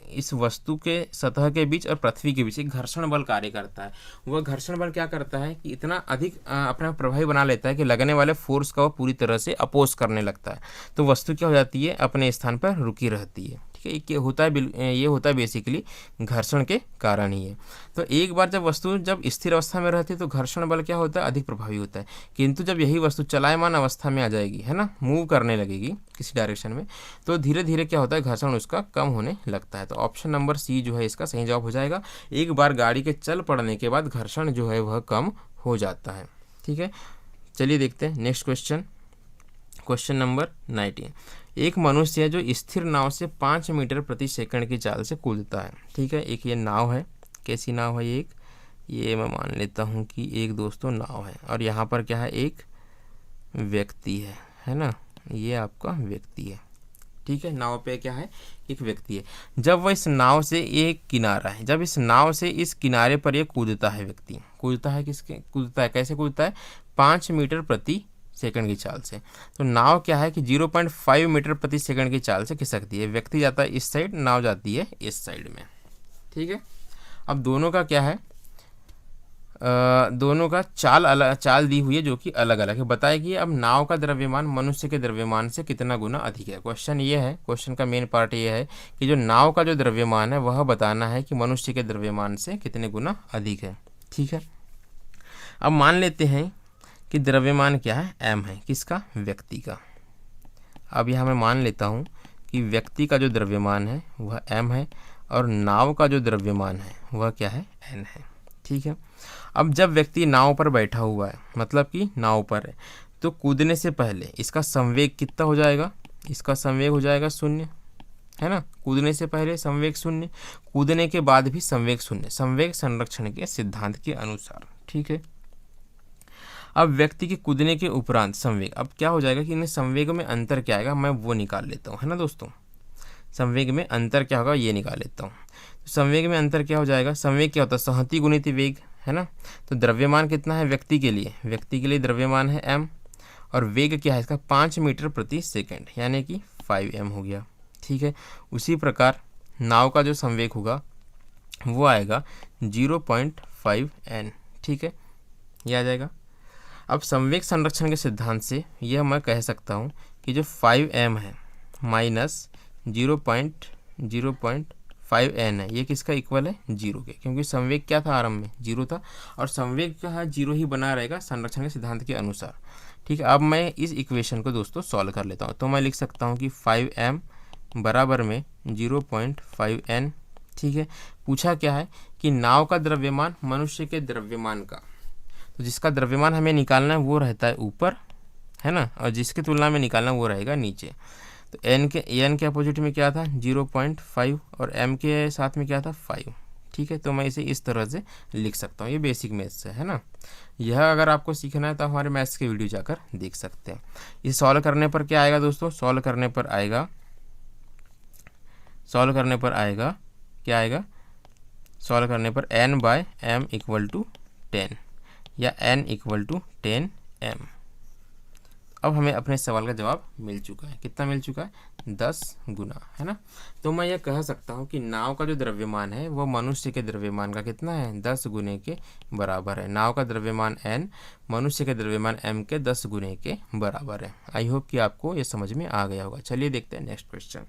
इस वस्तु के सतह के बीच और पृथ्वी के बीच एक घर्षण बल कार्य करता है। वह घर्षण बल क्या करता है कि इतना अधिक अपना प्रभावी बना लेता है कि लगने वाले फोर्स का वह पूरी तरह से अपोज करने लगता है। तो वस्तु क्या हो जाती है, अपने स्थान पर रुकी रहती है। ये होता है बेसिकली घर्षण के कारण ही है। तो एक बार जब वस्तु स्थिर अवस्था में रहती है तो घर्षण बल क्या होता है, अधिक प्रभावी होता है। किंतु जब यही वस्तु चलायमान अवस्था में आ जाएगी, है ना, मूव करने लगेगी किसी डायरेक्शन में, तो धीरे धीरे क्या होता है, घर्षण उसका कम होने लगता है। तो ऑप्शन नंबर सी जो है इसका सही जवाब हो जाएगा। एक बार गाड़ी के चल पड़ने के बाद घर्षण जो है वह कम हो जाता है। ठीक है, चलिए देखते हैं नेक्स्ट क्वेश्चन। Question number 19। एक मनुष्य है जो स्थिर नाव से 5 मीटर प्रति सेकंड की चाल से कूदता है। ठीक है, एक ये नाव है, कैसी नाव है ये मैं मान लेता हूँ कि एक दोस्तों नाव है, और यहाँ पर क्या है, एक व्यक्ति है ना, ये आपका व्यक्ति है। ठीक है, नाव पे क्या है, एक व्यक्ति है। जब वह इस नाव से एक किनारा है, जब इस नाव से इस किनारे पर ये कूदता है, व्यक्ति कूदता है, कैसे कूदता है, 5 मीटर प्रति सेकंड की चाल से। तो नाव क्या है कि 0.5 मीटर प्रति सेकंड की चाल से खिसकती है। व्यक्ति जाता है इस साइड, नाव जाती है इस साइड में। ठीक है, अब दोनों का क्या है, दोनों का चाल दी हुई है जो कि अलग अलग है। बताया कि अब नाव का द्रव्यमान मनुष्य के द्रव्यमान से कितना गुना अधिक है। क्वेश्चन ये है, क्वेश्चन का मेन पार्ट ये है कि जो नाव का जो द्रव्यमान है वह बताना है कि मनुष्य के द्रव्यमान से कितने गुना अधिक है। ठीक है, अब मान लेते हैं कि द्रव्यमान क्या है, m है, किसका, व्यक्ति का। अब यहाँ मैं मान लेता हूँ कि व्यक्ति का जो द्रव्यमान है वह m है और नाव का जो द्रव्यमान है वह क्या है, n है। ठीक है, अब जब व्यक्ति नाव पर बैठा हुआ है, मतलब कि नाव पर है, तो कूदने से पहले इसका संवेग कितना हो जाएगा, इसका संवेग हो जाएगा 0, है ना। कूदने से पहले संवेग 0, कूदने के बाद भी संवेग 0, संवेग संरक्षण के सिद्धांत के अनुसार। ठीक है, अब व्यक्ति के कूदने के उपरांत संवेग, अब क्या हो जाएगा कि इन संवेग में अंतर क्या आएगा, मैं वो निकाल लेता हूँ, है ना दोस्तों। संवेग में अंतर क्या होगा, ये निकाल लेता हूँ। तो संवेग में अंतर क्या हो जाएगा, संवेग क्या होता है, संहति गुणित वेग, है ना। तो द्रव्यमान कितना है व्यक्ति के लिए द्रव्यमान है m, और वेग क्या है इसका, 5 मीटर प्रति सेकंड, यानी कि 5m हो गया। ठीक है, उसी प्रकार नाव का जो संवेग होगा वो आएगा 0.5n। ठीक है, ये आ जाएगा। अब संवेग संरक्षण के सिद्धांत से यह मैं कह सकता हूँ कि जो 5m है माइनस 0.5n है, ये किसका इक्वल है, 0 के, क्योंकि संवेग क्या था, आरंभ में 0 था, और संवेग का है 0 ही बना रहेगा संरक्षण के सिद्धांत के अनुसार। ठीक है, अब मैं इस इक्वेशन को दोस्तों सॉल्व कर लेता हूँ। तो मैं लिख सकता हूँ कि 5m बराबर में 0.5n। ठीक है, पूछा क्या है कि नाव का द्रव्यमान मनुष्य के द्रव्यमान का, तो जिसका द्रव्यमान हमें निकालना है वो रहता है ऊपर, है ना, और जिसके तुलना में निकालना वो रहेगा नीचे। तो n के अपोजिट में क्या था, 0.5, और m के साथ में क्या था, 5। ठीक है। तो मैं इसे इस तरह से लिख सकता हूँ, ये बेसिक मैथ्स है ना। यह अगर आपको सीखना है तो हमारे मैथ्स के वीडियो जाकर देख सकते हैं। इसे सॉल्व करने पर क्या आएगा दोस्तों, सॉल्व करने पर आएगा क्या आएगा, सॉल्व करने पर n/m = 10 या n = 10m। अब हमें अपने सवाल का जवाब मिल चुका है। कितना मिल चुका है, 10 गुना, है ना। तो मैं यह कह सकता हूँ कि नाव का जो द्रव्यमान है वो मनुष्य के द्रव्यमान का कितना है, 10 गुने के बराबर है। नाव का द्रव्यमान n मनुष्य के द्रव्यमान m के 10 गुने के बराबर है। आई होप कि आपको ये समझ में आ गया होगा। चलिए देखते हैं नेक्स्ट क्वेश्चन।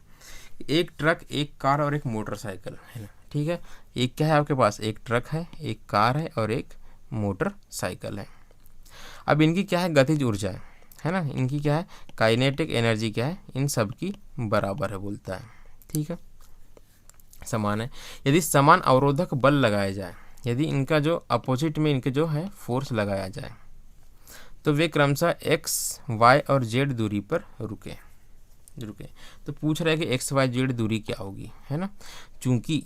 एक ट्रक, एक कार और एक मोटरसाइकिल है ना, ठीक है। एक क्या है आपके पास, एक ट्रक है, एक कार है और एक मोटरसाइकिल है। अब इनकी क्या है, गतिज ऊर्जा है ना, इनकी क्या है, काइनेटिक एनर्जी क्या है, इन सब की बराबर है बोलता है, ठीक है, समान है। यदि समान अवरोधक बल लगाया जाए, यदि इनका जो अपोजिट में इनके जो है फोर्स लगाया जाए, तो वे क्रमशः x, y और z दूरी पर रुके। तो पूछ रहा है कि x, y, z दूरी क्या होगी, है ना। चूंकि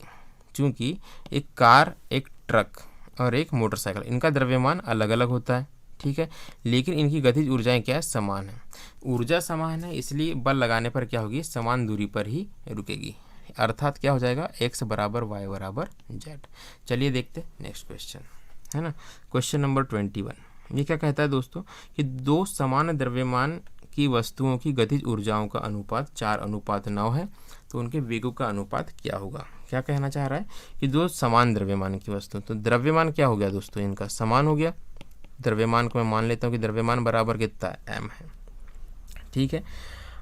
एक कार, एक ट्रक और एक मोटरसाइकिल, इनका द्रव्यमान अलग अलग होता है, ठीक है, लेकिन इनकी गतिज ऊर्जाएं क्या है, समान है। ऊर्जा समान है, इसलिए बल लगाने पर क्या होगी, समान दूरी पर ही रुकेगी। अर्थात क्या हो जाएगा, x = y = z। चलिए देखते नेक्स्ट क्वेश्चन, है ना। Question number 21। ये क्या कहता है दोस्तों कि दो समान द्रव्यमान की वस्तुओं की गतिज ऊर्जाओं का अनुपात 4:9 है, तो उनके वेगों का अनुपात क्या होगा। क्या कहना चाह रहा है कि दो समान द्रव्यमान की वस्तु, तो द्रव्यमान क्या हो गया दोस्तों, इनका समान हो गया। द्रव्यमान को मैं मान लेता हूँ कि द्रव्यमान बराबर कितना है, m है, ठीक है।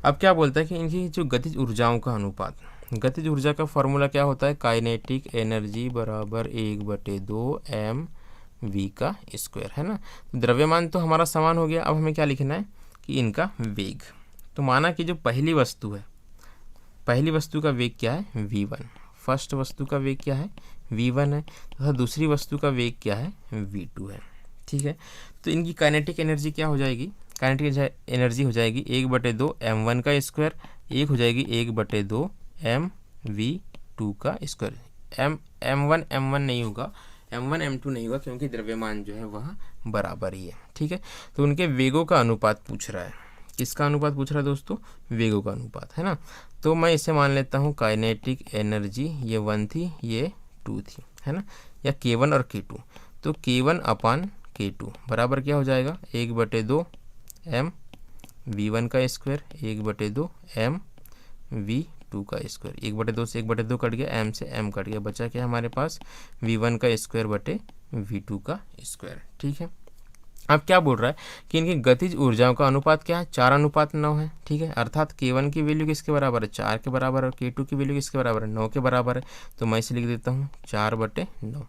अब क्या बोलता है कि इनकी जो गतिज ऊर्जाओं का अनुपात, गतिज ऊर्जा का फॉर्मूला क्या होता है, काइनेटिक एनर्जी = 1/2 mv², है ना। द्रव्यमान तो हमारा समान हो गया। अब हमें क्या लिखना है कि इनका वेग। तो माना कि जो पहली वस्तु है, पहली वस्तु का वेग क्या है, v1। फर्स्ट वस्तु का वेग क्या है, v1 है, तथा दूसरी वस्तु का वेग क्या है, v2 है, ठीक है। तो इनकी काइनेटिक एनर्जी क्या हो जाएगी, काइनेटिक एनर्जी हो जाएगी 1/2 m1², एक हो जाएगी 1/2 mv2²। m1 नहीं होगा, m1 m2 नहीं होगा, क्योंकि द्रव्यमान जो है वह बराबर ही है, ठीक है। तो उनके वेगों का अनुपात पूछ रहा है। किसका अनुपात पूछ रहा है दोस्तों, वेगों का अनुपात, है ना। तो मैं इसे मान लेता हूँ काइनेटिक एनर्जी, ये 1 थी, ये 2 थी, है ना, या K1 और K2। तो K1/K2 बराबर क्या हो जाएगा, 1/2 m v1², 1/2 m v2²। 1/2 से 1/2 कट गया, m से m कट गया, बचा क्या हमारे पास, v1² v2², ठीक है। अब क्या बोल रहा है कि इनकी गतिज ऊर्जाओं का अनुपात क्या है, 4:9 है, ठीक है। अर्थात K1 की वैल्यू किसके बराबर है, 4 के बराबर, और K2 की वैल्यू किसके बराबर है, 9 के बराबर है। तो मैं इसे लिख देता हूँ 4/9।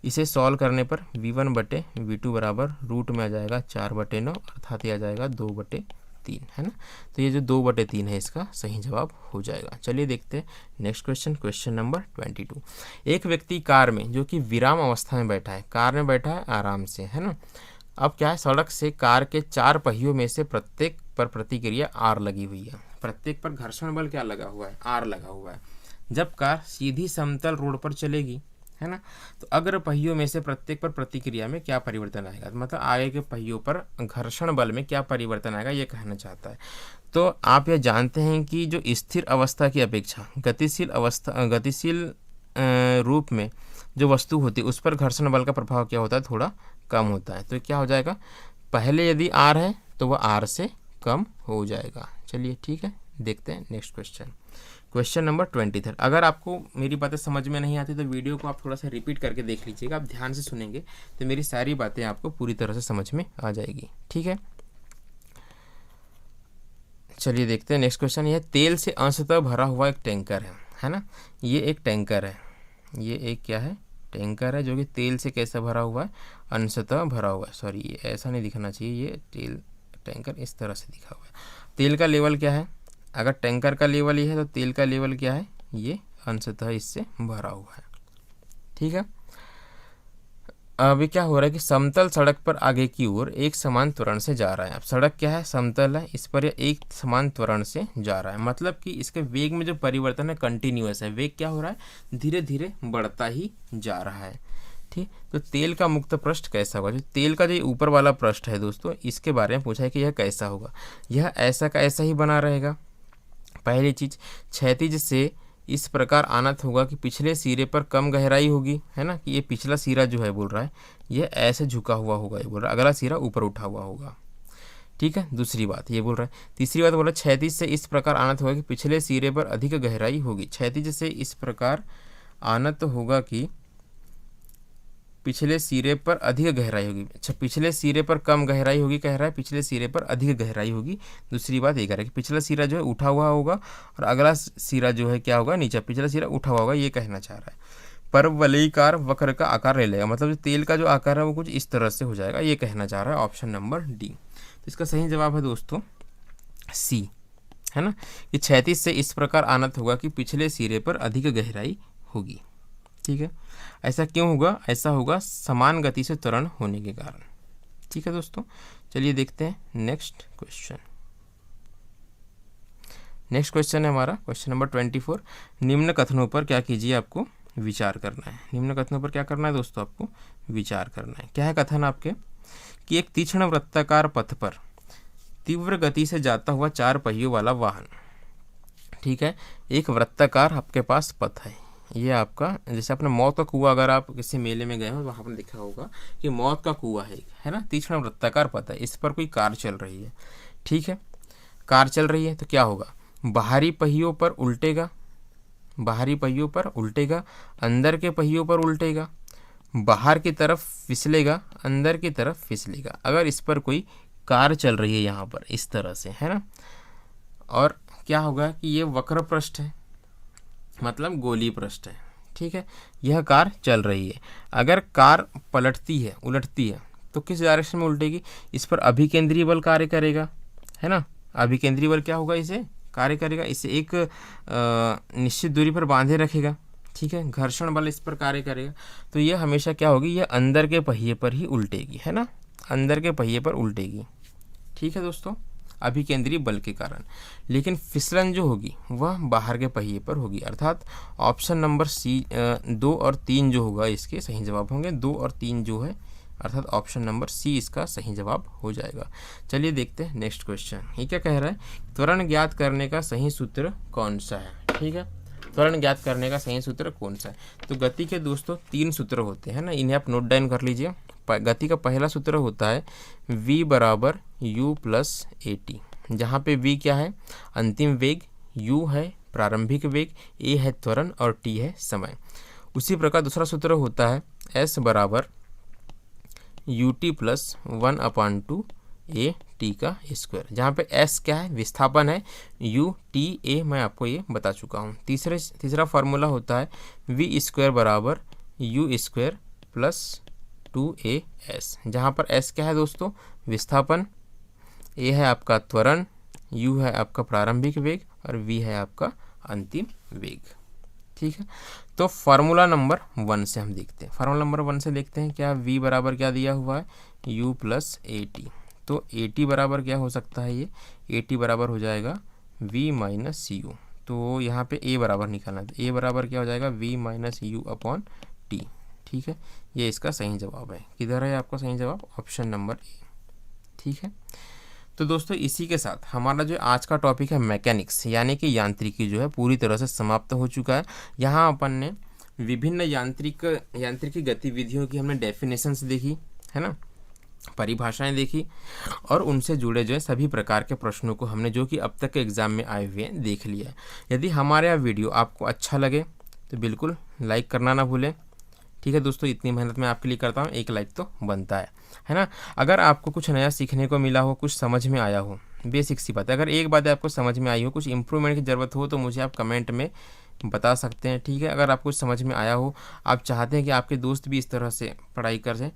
इसे सॉल्व करने पर v1/v2 बराबर रूट में आ जाएगा 4/9, अर्थात ये आ जाएगा 2/3, है ना। तो ये जो 2/3 है इसका सही जवाब हो जाएगा। चलिए देखते हैं नेक्स्ट क्वेश्चन, क्वेश्चन नंबर 22। एक व्यक्ति कार में, जो कि विराम अवस्था में बैठा है, कार में बैठा है आराम से, है ना। अब क्या है, सड़क से कार के 4 पहियों में से प्रत्येक पर प्रतिक्रिया R लगी हुई है। प्रत्येक पर घर्षण बल क्या लगा हुआ है, R लगा हुआ है। जब कार सीधी समतल रोड पर चलेगी, है ना, तो अग्र पहियों में से प्रत्येक पर प्रतिक्रिया में क्या परिवर्तन आएगा, मतलब आगे के पहियों पर घर्षण बल में क्या परिवर्तन आएगा, ये कहना चाहता है। तो आप ये जानते हैं कि जो स्थिर अवस्था की अपेक्षा गतिशील रूप में जो वस्तु होती है उस पर घर्षण बल का प्रभाव क्या होता है, थोड़ा कम होता है। तो क्या हो जाएगा, पहले यदि R है तो वह R से कम हो जाएगा। चलिए ठीक है, देखते हैं नेक्स्ट क्वेश्चन, क्वेश्चन नंबर 23। अगर आपको मेरी बातें समझ में नहीं आती तो वीडियो को आप थोड़ा सा रिपीट करके देख लीजिएगा। आप ध्यान से सुनेंगे तो मेरी सारी बातें आपको पूरी तरह से समझ में आ जाएगी, ठीक है। चलिए देखते हैं नेक्स्ट क्वेश्चन। यह तेल से अंशतः भरा हुआ एक टैंकर है ना। ये एक टैंकर है, ये एक क्या है, टैंकर है, जो कि तेल से कैसे भरा हुआ है, अंशतः भरा हुआ है। सॉरी, ये ऐसा नहीं दिखना चाहिए, ये टैंकर इस तरह से दिखा हुआ है। तेल का लेवल क्या है, अगर टैंकर का लेवल ये है तो तेल का लेवल क्या है, ये अंशतः इससे भरा हुआ है, ठीक है। अभी क्या हो रहा है कि समतल सड़क पर आगे की ओर एक समान त्वरण से जा रहा है। अब सड़क क्या है, समतल है, इस पर यह एक समान त्वरण से जा रहा है, मतलब कि इसके वेग में जो परिवर्तन है कंटिन्यूअस है, वेग क्या हो रहा है, धीरे धीरे बढ़ता ही जा रहा है। ठीक, तो तेल का मुक्त पृष्ठ कैसा होगा, जो तेल का जो ऊपर वाला पृष्ठ है दोस्तों, इसके बारे में पूछा है कि यह कैसा होगा। यह ऐसा का ऐसा ही बना रहेगा। पहली चीज, क्षैतिज से इस प्रकार आनत होगा कि पिछले सिरे पर कम गहराई होगी, है ना, कि ये पिछला सिरा जो है बोल रहा है ये ऐसे झुका हुआ होगा, ये बोल रहा है, अगला सिरा ऊपर उठा हुआ होगा। ठीक है, दूसरी बात ये बोल रहा है। तीसरी बात बोल रहा है, क्षैतिज से इस प्रकार आनत होगा कि पिछले सिरे पर अधिक गहराई होगी। क्षैतिज से इस प्रकार आनत होगा कि पिछले सिरे पर अधिक गहराई होगी। अच्छा, पिछले सिरे पर कम गहराई होगी कह रहा है, पिछले सिरे पर अधिक गहराई होगी। दूसरी बात ये कह रहा है कि पिछला सिरा जो है उठा हुआ होगा और अगला सिरा जो है क्या होगा, नीचे, पिछला सिरा उठा हुआ होगा, ये कहना चाह रहा है। परवलयिकार वक्र का आकार ले लेगा, मतलब जो तेल का जो आकार है वो कुछ इस तरह से हो जाएगा, ये कहना चाह रहा है ऑप्शन नंबर डी। तो इसका सही जवाब है दोस्तों सी, है ना, कि क्षैतिज से इस प्रकार आनत होगा कि पिछले सिरे पर अधिक गहराई होगी। ठीक है, ऐसा क्यों होगा, ऐसा होगा समान गति से त्वरण होने के कारण। ठीक है दोस्तों, चलिए देखते हैं नेक्स्ट क्वेश्चन। नेक्स्ट क्वेश्चन है हमारा क्वेश्चन नंबर 24। निम्न कथनों पर क्या कीजिए, आपको विचार करना है। निम्न कथनों पर क्या करना है दोस्तों, आपको विचार करना है। क्या है कथन आपके, कि एक तीक्ष्ण वृत्ताकार पथ पर तीव्र गति से जाता हुआ 4 पहियों वाला वाहन, ठीक है, एक वृत्ताकार आपके पास पथ है, ये आपका, जैसे आपने मौत का कुआं, अगर आप किसी मेले में गए हो वहाँ आपने देखा होगा कि मौत का कुआं है ना, तीक्ष्ण वृत्ताकार पथ है, इस पर कोई कार चल रही है। ठीक है, कार चल रही है तो क्या होगा, बाहरी पहियों पर उल्टेगा, बाहरी पहियों पर उल्टेगा, अंदर के पहियों पर उल्टेगा, बाहर की तरफ फिसलेगा, अंदर की तरफ फिसलेगा, अगर इस पर कोई कार चल रही है यहाँ पर इस तरह से, है ना। और क्या होगा कि ये वक्र पृष्ठ है, मतलब गोली पृष्ठ है। ठीक है, यह कार चल रही है, अगर कार पलटती है, उलटती है, तो किस डायरेक्शन में उल्टेगी, इस पर अभिकेंद्रीय बल कार्य करेगा, है ना। अभिकेंद्रीय बल क्या होगा, इसे कार्य करेगा, इसे एक निश्चित दूरी पर बांधे रखेगा। ठीक है, घर्षण बल इस पर कार्य करेगा, तो यह हमेशा क्या होगी, यह अंदर के पहिए पर ही उल्टेगी, है ना, अंदर के पहिए पर उल्टेगी। ठीक है दोस्तों, अभिकेंद्रीय बल के कारण। लेकिन फिसलन जो होगी वह बाहर के पहिए पर होगी, अर्थात ऑप्शन नंबर सी 2 और 3 जो होगा इसके सही जवाब होंगे। 2 और 3 जो है, अर्थात ऑप्शन नंबर सी इसका सही जवाब हो जाएगा। चलिए देखते हैं नेक्स्ट क्वेश्चन। ये क्या कह रहा है, त्वरण ज्ञात करने का सही सूत्र कौन सा है। ठीक है, त्वरण ज्ञात करने का सही सूत्र कौन सा है। तो गति के दोस्तों 3 सूत्र होते हैं ना, इन्हें आप नोट डाउन कर लीजिए। गति का पहला सूत्र होता है v बराबर u प्लस ए टी, जहाँ पे v क्या है, अंतिम वेग, u है प्रारंभिक वेग, a है त्वरण और t है समय। उसी प्रकार दूसरा सूत्र होता है s बराबर U T plus 1/2 A T का स्क्वायर, जहाँ पे s क्या है, विस्थापन है, u t a मैं आपको ये बता चुका हूँ। तीसरा फार्मूला होता है v स्क्वायर बराबर u स्क्वायर प्लस 2as, जहाँ पर s क्या है दोस्तों, विस्थापन, a है आपका त्वरण, u है आपका प्रारंभिक वेग और v है आपका अंतिम वेग। ठीक है, तो फार्मूला नंबर 1 से हम देखते हैं। फार्मूला नंबर 1 से देखते हैं क्या, v बराबर क्या दिया हुआ है, u प्लस ए टी। तो ए टी बराबर क्या हो सकता है, ये ए टी बराबर हो जाएगा v माइनस यू। तो यहाँ पे a बराबर निकालना है, तो a बराबर क्या हो जाएगा, v minus you upon T. ठीक है, ये इसका सही जवाब है। किधर है आपका सही जवाब, ऑप्शन नंबर ए। ठीक है, तो दोस्तों इसी के साथ हमारा जो आज का टॉपिक है मैकेनिक्स यानी कि यांत्रिकी जो है पूरी तरह से समाप्त हो चुका है। यहाँ अपन ने विभिन्न यांत्रिकी गतिविधियों की हमने डेफिनेशंस देखी, है ना, परिभाषाएं देखी और उनसे जुड़े जो है सभी प्रकार के प्रश्नों को हमने जो कि अब तक के एग्जाम में आए हुए हैं देख लिया। यदि हमारा यह वीडियो आपको अच्छा लगे तो बिल्कुल लाइक करना ना भूलें। ठीक है दोस्तों, इतनी मेहनत मैं आपके लिए करता हूँ, एक लाइक तो बनता है ना। अगर आपको कुछ नया सीखने को मिला हो, कुछ समझ में आया हो, बेसिक सी बात है, अगर एक बात आपको समझ में आई हो, कुछ इंप्रूवमेंट की ज़रूरत हो तो मुझे आप कमेंट में बता सकते हैं। ठीक है, अगर आपको कुछ समझ में आया हो, आप चाहते हैं कि आपके दोस्त भी इस तरह से पढ़ाई कर जाए,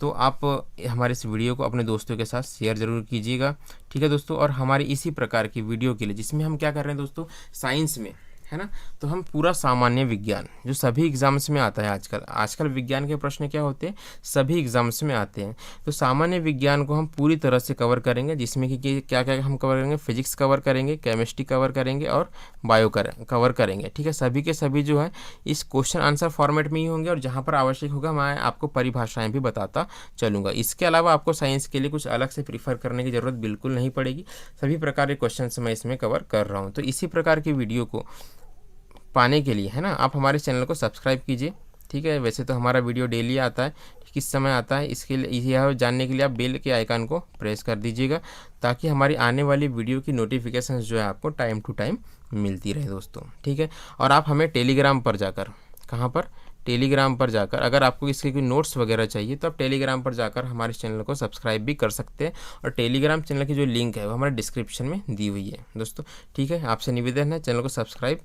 तो आप हमारे इस वीडियो को अपने दोस्तों के साथ शेयर ज़रूर कीजिएगा। ठीक है दोस्तों, और हमारी इसी प्रकार की वीडियो के लिए, जिसमें हम क्या कर रहे हैं दोस्तों, साइंस में, है ना। तो हम पूरा सामान्य विज्ञान जो सभी एग्जाम्स में आता है, आजकल विज्ञान के प्रश्न क्या होते हैं, सभी एग्जाम्स में आते हैं। तो सामान्य विज्ञान को हम पूरी तरह से कवर करेंगे, जिसमें कि क्या क्या हम कवर करेंगे, फिजिक्स कवर करेंगे, केमिस्ट्री कवर करेंगे और बायो कवर करेंगे। ठीक है, सभी के सभी जो है इस क्वेश्चन आंसर फॉर्मेट में ही होंगे, और जहाँ पर आवश्यक होगा मैं आपको परिभाषाएं भी बताता चलूँगा। इसके अलावा आपको साइंस के लिए कुछ अलग से प्रीफर करने की ज़रूरत बिल्कुल नहीं पड़ेगी, सभी प्रकार के क्वेश्चन मैं इसमें कवर कर रहा हूँ। तो इसी प्रकार की वीडियो को पाने के लिए, है ना, आप हमारे चैनल को सब्सक्राइब कीजिए। ठीक है, वैसे तो हमारा वीडियो डेली आता है, किस समय आता है इसके लिए यह जानने के लिए आप बेल के आइकन को प्रेस कर दीजिएगा, ताकि हमारी आने वाली वीडियो की नोटिफिकेशन जो है आपको टाइम टू टाइम मिलती रहे दोस्तों। ठीक है, और आप हमें टेलीग्राम पर जाकर, कहाँ पर, टेलीग्राम पर जाकर, अगर आपको इसके कोई नोट्स वगैरह चाहिए तो आप टेलीग्राम पर जाकर हमारे चैनल को सब्सक्राइब भी कर सकते हैं, और टेलीग्राम चैनल की जो लिंक है वो हमारे डिस्क्रिप्शन में दी हुई है दोस्तों। ठीक है, आपसे निवेदन है चैनल को सब्सक्राइब